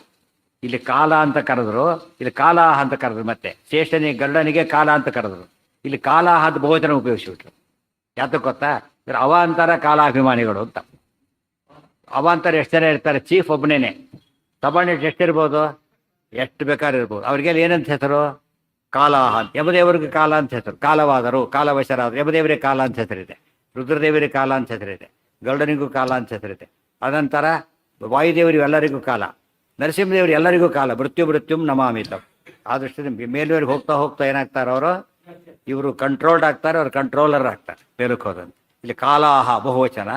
ಇಲ್ಲಿ ಕಾಲ ಅಂತ ಕರೆದ್ರು, ಇಲ್ಲಿ ಕಾಲಾಹ ಅಂತ ಕರೆದ್ರು. ಮತ್ತೆ ಶ್ರೇಷ್ಠನಿಗೆ ಗರುಡನಿಗೆ ಕಾಲ ಅಂತ ಕರೆದ್ರು, ಇಲ್ಲಿ ಕಾಲಾಹ ಅಂತ ಬಹುವಚನ ಉಪಯೋಗಿಸಿಬಿಟ್ರು. ಯಾತಕ್ಕೆ ಗೊತ್ತಾ, ಅವಾಂತರ ಕಾಲಾಭಿಮಾನಿಗಳು ಅಂತ. ಅವಾಂತರ ಎಷ್ಟು ಜನ ಇರ್ತಾರೆ, ಚೀಫ್ ಒಬ್ಬನೇನೆ. ಸಬಾರ್ಡಿನೇಟ್ ಎಷ್ಟಿರ್ಬೋದು, ಎಷ್ಟು ಬೇಕಾದ್ರೂ ಇರ್ಬೋದು. ಅವ್ರಿಗೆಲ್ಲ ಏನಂತ ಹೆಸರು, ಕಾಲಾಹ ಅಂತ. ಯಮದೇವರಿಗೆ ಕಾಲ ಅಂತ ಹೆಸರು, ಕಾಲವಾದರು, ಕಾಲವಶರಾದರು. ಯಮದೇವರಿಗೆ ಕಾಲ ಅಂತ ಹೆಸರಿದೆ, ರುದ್ರದೇವರಿಗೆ ಕಾಲ ಅಂತ ಹೆಸರಿದೆ, ಗರುಡನಿಗೂ ಕಾಲ ಅಂತ ಹೆಸರಿದೆ. ಅನಂತರ ವಾಯುದೇವರಿಗೂ ಎಲ್ಲರಿಗೂ ಕಾಲ, ನರಸಿಂಹದೇವರು ಎಲ್ಲರಿಗೂ ಕಾಲ. ಮೃತ್ಯುಂ ನಮಾಮಿತಂ. ಆ ದೃಷ್ಟಿಯಿಂದ ಮೇಲ್ವರೆಗೆ ಹೋಗ್ತಾ ಹೋಗ್ತಾ ಏನಾಗ್ತಾರೆ ಅವರು, ಇವರು ಕಂಟ್ರೋಲ್ಡ್ ಆಗ್ತಾರೆ, ಅವ್ರು ಕಂಟ್ರೋಲರ್ ಆಗ್ತಾರೆ ಮೇಲಕ್ಕೆ ಹೋದಂತ. ಇಲ್ಲಿ ಕಾಲಾಹ ಬಹುವಚನ,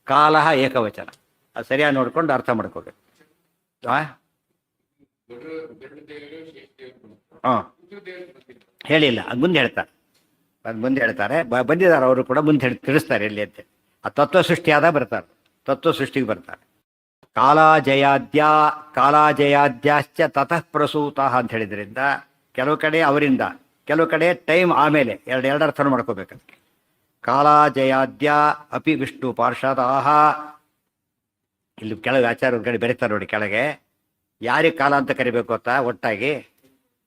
ಕಾಲಹ ಏಕವಚನ. ಅದು ಸರಿಯಾಗಿ ನೋಡ್ಕೊಂಡು ಅರ್ಥ ಮಾಡ್ಕೋಬೇಕು. ಹಾಂ ಹೇಳಿಲ್ಲ, ಅದು ಮುಂದೆ ಹೇಳ್ತಾರೆ, ಅದು ಮುಂದೆ ಹೇಳ್ತಾರೆ. ಬಂದಿದ್ದಾರೆ ಅವರು ಕೂಡ ಮುಂದೆ ತಿಳಿಸ್ತಾರೆ ಎಲ್ಲಿ ಅಂತ. ಆ ತತ್ವ ಸೃಷ್ಟಿಯಾದ ಬರ್ತಾರೆ, ತತ್ವ ಸೃಷ್ಟಿಗೆ ಬರ್ತಾರೆ. ಕಾಲಾಜಯಾದ್ಯಾಶ್ಚ ತತಃ ಪ್ರಸೂತ ಅಂತ ಹೇಳಿದ್ರಿಂದ ಕೆಲವು ಕಡೆ ಅವರಿಂದ, ಕೆಲವು ಕಡೆ ಟೈಮ್ ಆಮೇಲೆ, ಎರಡು ಅರ್ಥ ಮಾಡ್ಕೋಬೇಕಂತ. ಕಾಲಾಜಯಾದ್ಯ ಅಪಿ ವಿಷ್ಣು ಪಾರ್ಷದಾಹ. ಇಲ್ಲಿ ಕೆಳಗೆ ಆಚಾರ್ಯ ಕಡೆ ಬೆರೀತಾರೆ ನೋಡಿ, ಕೆಳಗೆ ಯಾರಿಗೆ ಕಾಲ ಅಂತ ಕರಿಬೇಕು ಅಂತ ಒಟ್ಟಾಗಿ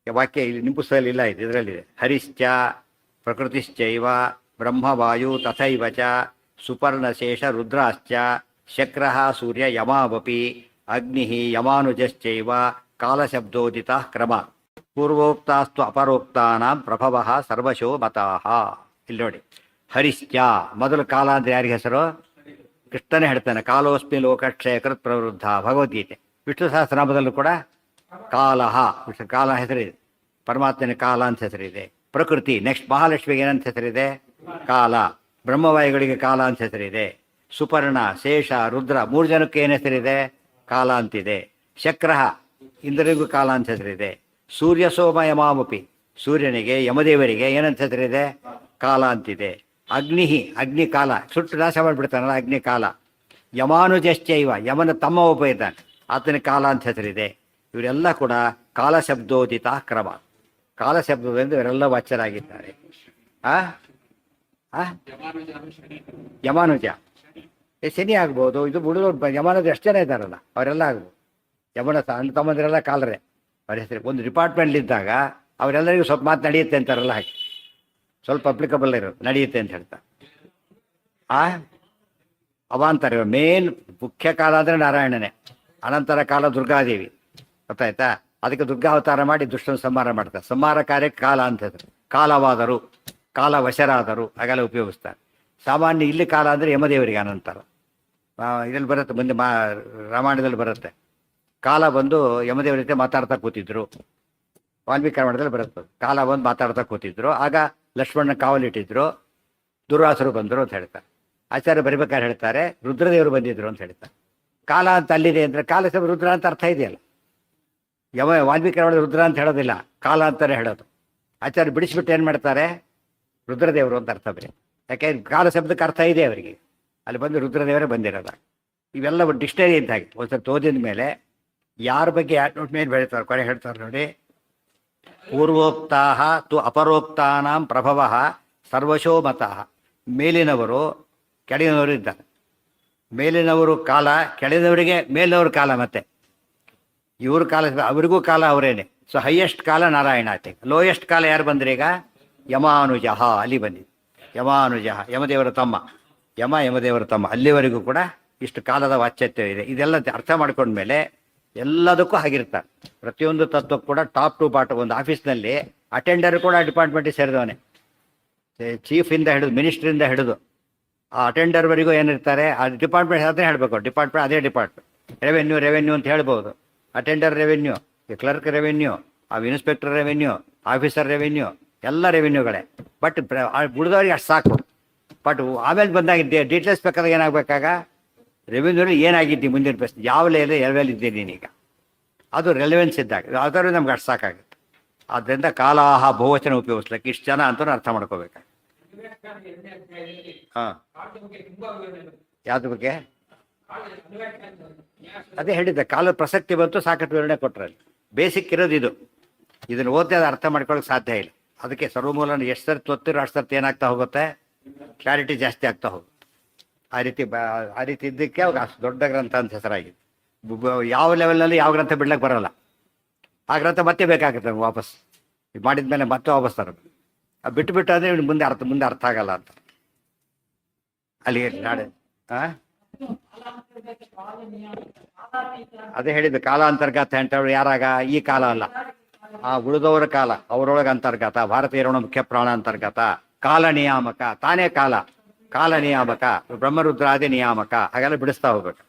ವಾಕ್ಯ ಇಲ್ಲಿ ನಿಮ್ಮ ಪುಸ್ತಕದಲ್ಲಿ ಇಲ್ಲ, ಇದು ಇದರಲ್ಲಿದೆ. ಹರಿಶ್ಚ ಪ್ರಕೃತಿಶ್ಚೈವ ಬ್ರಹ್ಮವಾಯು ತಥೈವ ಚ ಸುಪರ್ಣಶೇಷ ರುದ್ರಾಶ್ಚ ಶಕ್ರಃ ಸೂರ್ಯ ಯಮಾವಪಿ ಅಗ್ನಿ ಯಮಾನುಜಶ್ಚೈವ ಕಾಲಶಬ್ದೋದಿತ ಕ್ರಮ ಪೂರ್ವೋಕ್ತಾಸ್ತು ಅಪರೋಕ್ತಾನಾಂ ಪ್ರಭವಃ ಸರ್ವಶೋ ಮತಾಃ. ಇಲ್ಲಿ ನೋಡಿ, ಹರಿಶ್ಚ ಮೊದಲು ಕಾಲ ಅಂದರೆ ಯಾರಿಗೆ ಹೆಸರು, ಕೃಷ್ಣನೇ ಹೇಳ್ತಾನೆ. ಕಾಲೋಸ್ಮಿ ಲೋಕಕ್ಷಯಕೃತ್ ಪ್ರವೃದ್ಧ, ಭಗವದ್ಗೀತೆ. ವಿಷ್ಣು ಸಹಸ್ರನಾಮದಲ್ಲೂ ಕೂಡ ಕಾಲಹ, ಕಾಲ ಹೆಸರಿದೆ. ಪರಮಾತ್ಮನ ಕಾಲ ಅಂತ ಹೆಸರಿದೆ. ಪ್ರಕೃತಿ, ನೆಕ್ಸ್ಟ್ ಮಹಾಲಕ್ಷ್ಮಿಗೆ ಏನಂತ ಹೆಸರಿದೆ? ಕಾಲ. ಬ್ರಹ್ಮವಾಯುಗಳಿಗೆ ಕಾಲ ಅಂತ ಹೆಸರಿದೆ. ಸುಪರ್ಣ, ಶೇಷ, ರುದ್ರ 3 ಜನಕ್ಕೆ ಏನು ಹೆಸರಿದೆ? ಕಾಲ ಅಂತಿದೆ. ಶಕ್ರಃ, ಇಂದ್ರನಿಗೂ ಕಾಲ ಅಂತ ಹೆಸರಿದೆ. ಸೂರ್ಯ ಸೋಮ ಯಮಾಮಪಿ, ಸೂರ್ಯನಿಗೆ ಯಮದೇವರಿಗೆ ಏನಂತ ಹೆಸರಿದೆ? ಕಾಲ ಅಂತಿದೆ. ಅಗ್ನಿ, ಅಗ್ನಿ ಕಾಲ, ಸುಟ್ಟು ನಾಶ ಮಾಡಿಬಿಡ್ತಾನಲ್ಲ ಅಗ್ನಿ ಕಾಲ. ಯಮಾನುಜಶ್ಚೈವ, ಯಮನ ತಮ್ಮ ಒಬ್ಬ ಇದ್ದಾನೆ, ಆತನ ಕಾಲ ಅಂತ ಹೆಸರಿದೆ. ಇವರೆಲ್ಲ ಕೂಡ ಕಾಲ ಶಬ್ದೋದಿತ ಕ್ರಮ. ಕಾಲ ಶಬ್ದದಿಂದ ಇವರೆಲ್ಲ ವಾಚ್ಯರಾಗಿದ್ದಾರೆ. ಆ ಯಮಾನುಜ ಶನಿ ಆಗ್ಬೋದು, ಇದು ಬಿಡೋದು ಯಮಾನುಜ ಎಷ್ಟು ಜನ ಇದ್ದಾರಲ್ಲ ಅವರೆಲ್ಲ ಆಗ್ಬೋದು. ಯಮನ ಅಣ್ಣ ತಮ್ಮಂದಿರೆಲ್ಲ ಕಾಲರೇ ಅವ್ರ ಹೆಸರು. ಒಂದು ಡಿಪಾರ್ಟ್ಮೆಂಟ್ಲಿದ್ದಾಗ ಅವರೆಲ್ಲರಿಗೂ ಸ್ವಲ್ಪ ಮಾತು ನಡೆಯುತ್ತೆ ಅಂತಾರಲ್ಲ ಹಾಗೆ, ಸ್ವಲ್ಪ ಅಪ್ಲಿಕಬಲ್ ಇರೋದು ನಡೆಯುತ್ತೆ ಅಂತ ಹೇಳ್ತಾರೆ. ಅವಾಂತರ ಮೇನ್ ಮುಖ್ಯ ಕಾಲ ಅಂದರೆ ನಾರಾಯಣನೇ. ಅನಂತರ ಕಾಲ ದುರ್ಗಾದೇವಿ, ಗೊತ್ತಾಯ್ತಾ? ಅದಕ್ಕೆ ದುರ್ಗಾವತಾರ ಮಾಡಿ ದುಷ್ಟನ ಸಂಹಾರ ಮಾಡ್ತಾರೆ. ಸಂಹಾರ ಕಾರ್ಯಕ್ಕೆ ಕಾಲ ಅಂತ ಹೇಳ್ತಾರೆ. ಕಾಲವಾದರು, ಕಾಲ ವಶರಾದರು ಹಾಗೆಲ್ಲ ಉಪಯೋಗಿಸ್ತಾರೆ. ಸಾಮಾನ್ಯ ಇಲ್ಲಿ ಕಾಲ ಅಂದರೆ ಯಮದೇವರಿಗೆ ಅನಂತರ. ಇದರಲ್ಲಿ ಬರುತ್ತೆ, ಮುಂದೆ ರಾಮಾಯಣದಲ್ಲಿ ಬರುತ್ತೆ. ಕಾಲ ಬಂದು ಯಮದೇವರ ಜೊತೆ ಮಾತಾಡ್ತಾ ಕೂತಿದ್ರು. ವಾಲ್ಮೀಕಿ ರಾಮಾಯಣದಲ್ಲಿ ಬರುತ್ತೆ. ಕಾಲ ಬಂದು ಮಾತಾಡ್ತಾ ಕೂತಿದ್ರು. ಆಗ ಲಕ್ಷ್ಮಣನ ಕಾವಲಿಟ್ಟಿದ್ರು, ದುರ್ವಾಸರು ಬಂದರು ಅಂತ ಹೇಳ್ತಾರೆ. ಆಚಾರ್ಯ ಬರಿಬೇಕಾದ್ರೆ ಹೇಳ್ತಾರೆ ರುದ್ರದೇವರು ಬಂದಿದ್ರು ಅಂತ ಹೇಳ್ತಾರೆ. ಕಾಲ ಅಂತ ಅಲ್ಲಿದೆ ಅಂದರೆ ಕಾಲ ಸಹ ರುದ್ರ ಅಂತ ಅರ್ಥ ಇದೆಯಲ್ಲ. ವಾಲ್ಮೀಕಿ ರಾಮಾಯಣ ರುದ್ರ ಅಂತ ಹೇಳೋದಿಲ್ಲ, ಕಾಲ ಅಂತಾನೆ ಹೇಳೋದು. ಆಚಾರ್ಯ ಬಿಡಿಸ್ಬಿಟ್ಟು ಏನು ಮಾಡ್ತಾರೆ? ರುದ್ರದೇವರು ಅಂತ ಅರ್ಥ ಬರೀ. ಯಾಕೆ ಕಾಲ ಶಬ್ದಕ್ಕೆ ಅರ್ಥ ಇದೆ ಅವರಿಗೆ. ಅಲ್ಲಿ ಬಂದು ರುದ್ರದೇವರೇ ಬಂದಿರೋದ. ಇವೆಲ್ಲ ಒಂದು ಡಿಕ್ಷನರಿ ಅಂತ ಆಗಿ ಒಂದ್ಸರಿ ಓದಿದ ಮೇಲೆ ಯಾರ ಬಗ್ಗೆ ನೋಟ್ ಮೇಲೆ ಬೆಳೀತಾರೆ ಕೊನೆ ಹೇಳ್ತಾರೆ ನೋಡಿ. ಪೂರ್ವೋಕ್ತಾಹ ತು ಅಪರೋಕ್ತಾನಾಂ ಪ್ರಭವ ಸರ್ವಶೋ ಮತಃ. ಮೇಲಿನವರು ಕೆಳಗಿನವರು ಇದ್ದಾರೆ. ಮೇಲಿನವರು ಕಾಲ, ಕೆಳಗಿನವರಿಗೆ ಮೇಲಿನವ್ರ ಕಾಲ, ಮತ್ತೆ ಇವ್ರ ಕಾಲ ಅವರಿಗೂ ಕಾಲ ಅವರೇನೆ. ಸೊ ಹೈಯೆಸ್ಟ್ ಕಾಲ ನಾರಾಯಣ ಆಯ್ತು. ಲೋಯೆಸ್ಟ್ ಕಾಲ ಯಾರು ಬಂದ್ರಿ ಈಗ? ಯಮಾನುಜ, ಅಲ್ಲಿ ಬಂದಿದೆ ಯಮಾನುಜ, ಯಮದೇವರ ತಮ್ಮ. ಯಮದೇವರ ತಮ್ಮ. ಅಲ್ಲಿವರೆಗೂ ಕೂಡ ಇಷ್ಟು ಕಾಲದ ವಾಚ್ಯತ್ವ ಇದೆ. ಇದೆಲ್ಲ ಅರ್ಥ ಮಾಡ್ಕೊಂಡ್ಮೇಲೆ ಎಲ್ಲದಕ್ಕೂ ಹಾಗಿರ್ತಾರೆ. ಪ್ರತಿಯೊಂದು ತತ್ವಕ್ಕೂ ಕೂಡ ಟಾಪ್ ಟು ಬಾಟಮ್. ಒಂದು ಆಫೀಸ್ನಲ್ಲಿ ಅಟೆಂಡರ್ ಕೂಡ ಡಿಪಾರ್ಟ್ಮೆಂಟಿಗೆ ಸೇರಿದವನೇ. ಚೀಫಿಂದ ಹಿಡಿದು ಮಿನಿಸ್ಟ್ರಿಂದ ಹಿಡಿದು ಆ ಅಟೆಂಡರ್ವರೆಗೂ ಏನಿರ್ತಾರೆ ಆ ಡಿಪಾರ್ಟ್ಮೆಂಟ್ ಅದೇ ಹೇಳಬೇಕು. ಡಿಪಾರ್ಟ್ಮೆಂಟ್ ಅದೇ ಡಿಪಾರ್ಟ್ಮೆಂಟ್. ರೆವೆನ್ಯೂ ಅಂತ ಹೇಳ್ಬೋದು. Attender revenue, clerk revenue, inspector revenue, officer revenue, ಎಲ್ಲ ರೆವೆನ್ಯೂಗಳೇ. ಬಟ್ ಉಳಿದವ್ರಿಗೆ ಅಷ್ಟು ಸಾಕು. ಬಟ್ ಆಮೇಲೆ ಬಂದಾಗ ಡೀಟೇಲ್ಸ್ ಬೇಕಾದಾಗ ಏನಾಗಬೇಕಾಗ ರೆವೆನ್ಯೂಲಿ ಏನಾಗಿದ್ದಿ ಮುಂದಿನ ಪ್ರಶ್ನೆ, ಯಾವ ಲೆವೆಲ್ ಇದ್ದೀನಿ ನೀನೀಗ, ಅದು ರೆಲೆವೆನ್ಸ್ ಇದ್ದಾಗ ಅದರಲ್ಲಿ ನಮ್ಗೆ ಅಷ್ಟು ಸಾಕಾಗುತ್ತೆ. ಆದ್ದರಿಂದ ಕಾಲಾಹ ಬಹುವಚನ ಉಪಯೋಗಿಸ್ಲಿಕ್ಕೆ ಇಷ್ಟು ಜನ ಅಂತ ಅರ್ಥ ಮಾಡ್ಕೋಬೇಕು. ಹಾಂ, ಯಾವ್ದ್ರ ಬಗ್ಗೆ? ಅದೇ ಹೇಳಿದ್ದೆ, ಕಾಲದ ಪ್ರಸಕ್ತಿ ಬಂತು, ಸಾಕಷ್ಟು ವಿವರಣೆ ಕೊಟ್ಟರಲ್ಲಿ. ಬೇಸಿಕ್ ಇರೋದು ಇದು. ಇದನ್ನು ಓದಿ ಅದು ಅರ್ಥ ಮಾಡ್ಕೊಳ್ಳೋಕೆ ಸಾಧ್ಯ ಇಲ್ಲ. ಅದಕ್ಕೆ ಸರ್ವಮೂಲನ ಎಷ್ಟು ಸರ್ತಿ ಒತ್ತಿರೋ ಅಷ್ಟು ಸರ್ತಿ ಏನಾಗ್ತಾ ಹೋಗುತ್ತೆ? ಕ್ಲಾರಿಟಿ ಜಾಸ್ತಿ ಆಗ್ತಾ ಹೋಗುತ್ತೆ. ಆ ರೀತಿ ಇದ್ದಕ್ಕೆ ಅವಾಗ ಅಷ್ಟು ದೊಡ್ಡ ಗ್ರಂಥ ಅಂತ ಹೆಸರಾಗಿದೆ. ಯಾವ ಲೆವೆಲ್ನಲ್ಲಿ ಯಾವ ಗ್ರಂಥ ಬಿಡ್ಲಿಕ್ಕೆ ಬರೋಲ್ಲ. ಆ ಗ್ರಂಥ ಮತ್ತೆ ಬೇಕಾಗುತ್ತೆ ನಮ್ಗೆ ವಾಪಸ್. ಇದು ಮಾಡಿದ ಮೇಲೆ ಮತ್ತೆ ವಾಪಸ್ ತರೋದು. ಅದು ಬಿಟ್ಟು ಅಂದರೆ ಮುಂದೆ ಅರ್ಥ ಆಗಲ್ಲ ಅಂತ. ಅಲ್ಲಿಗೆ ನಾಳೆ ಅದೇ ಹೇಳಿದ್ದು ಕಾಲ ಅಂತರ್ಗತ ಅಂತ ಹೇಳಿ. ಯಾರಾಗ? ಈ ಕಾಲ ಅಲ್ಲ, ಆ ಉಳಿದವರ ಕಾಲ, ಅವರೊಳಗೆ ಅಂತರ್ಗತ. ಭಾರತೀಯರಣ ಮುಖ್ಯ ಪ್ರಾಣ ಅಂತರ್ಗತ. ಕಾಲ ನಿಯಾಮಕ, ತಾನೇ ಕಾಲ, ಕಾಲ ನಿಯಾಮಕ, ಬ್ರಹ್ಮರುದ್ರಾದಿ ನಿಯಾಮಕ, ಹಾಗೆಲ್ಲ ಬಿಡಿಸ್ತಾ ಹೋಗ್ಬೇಕು.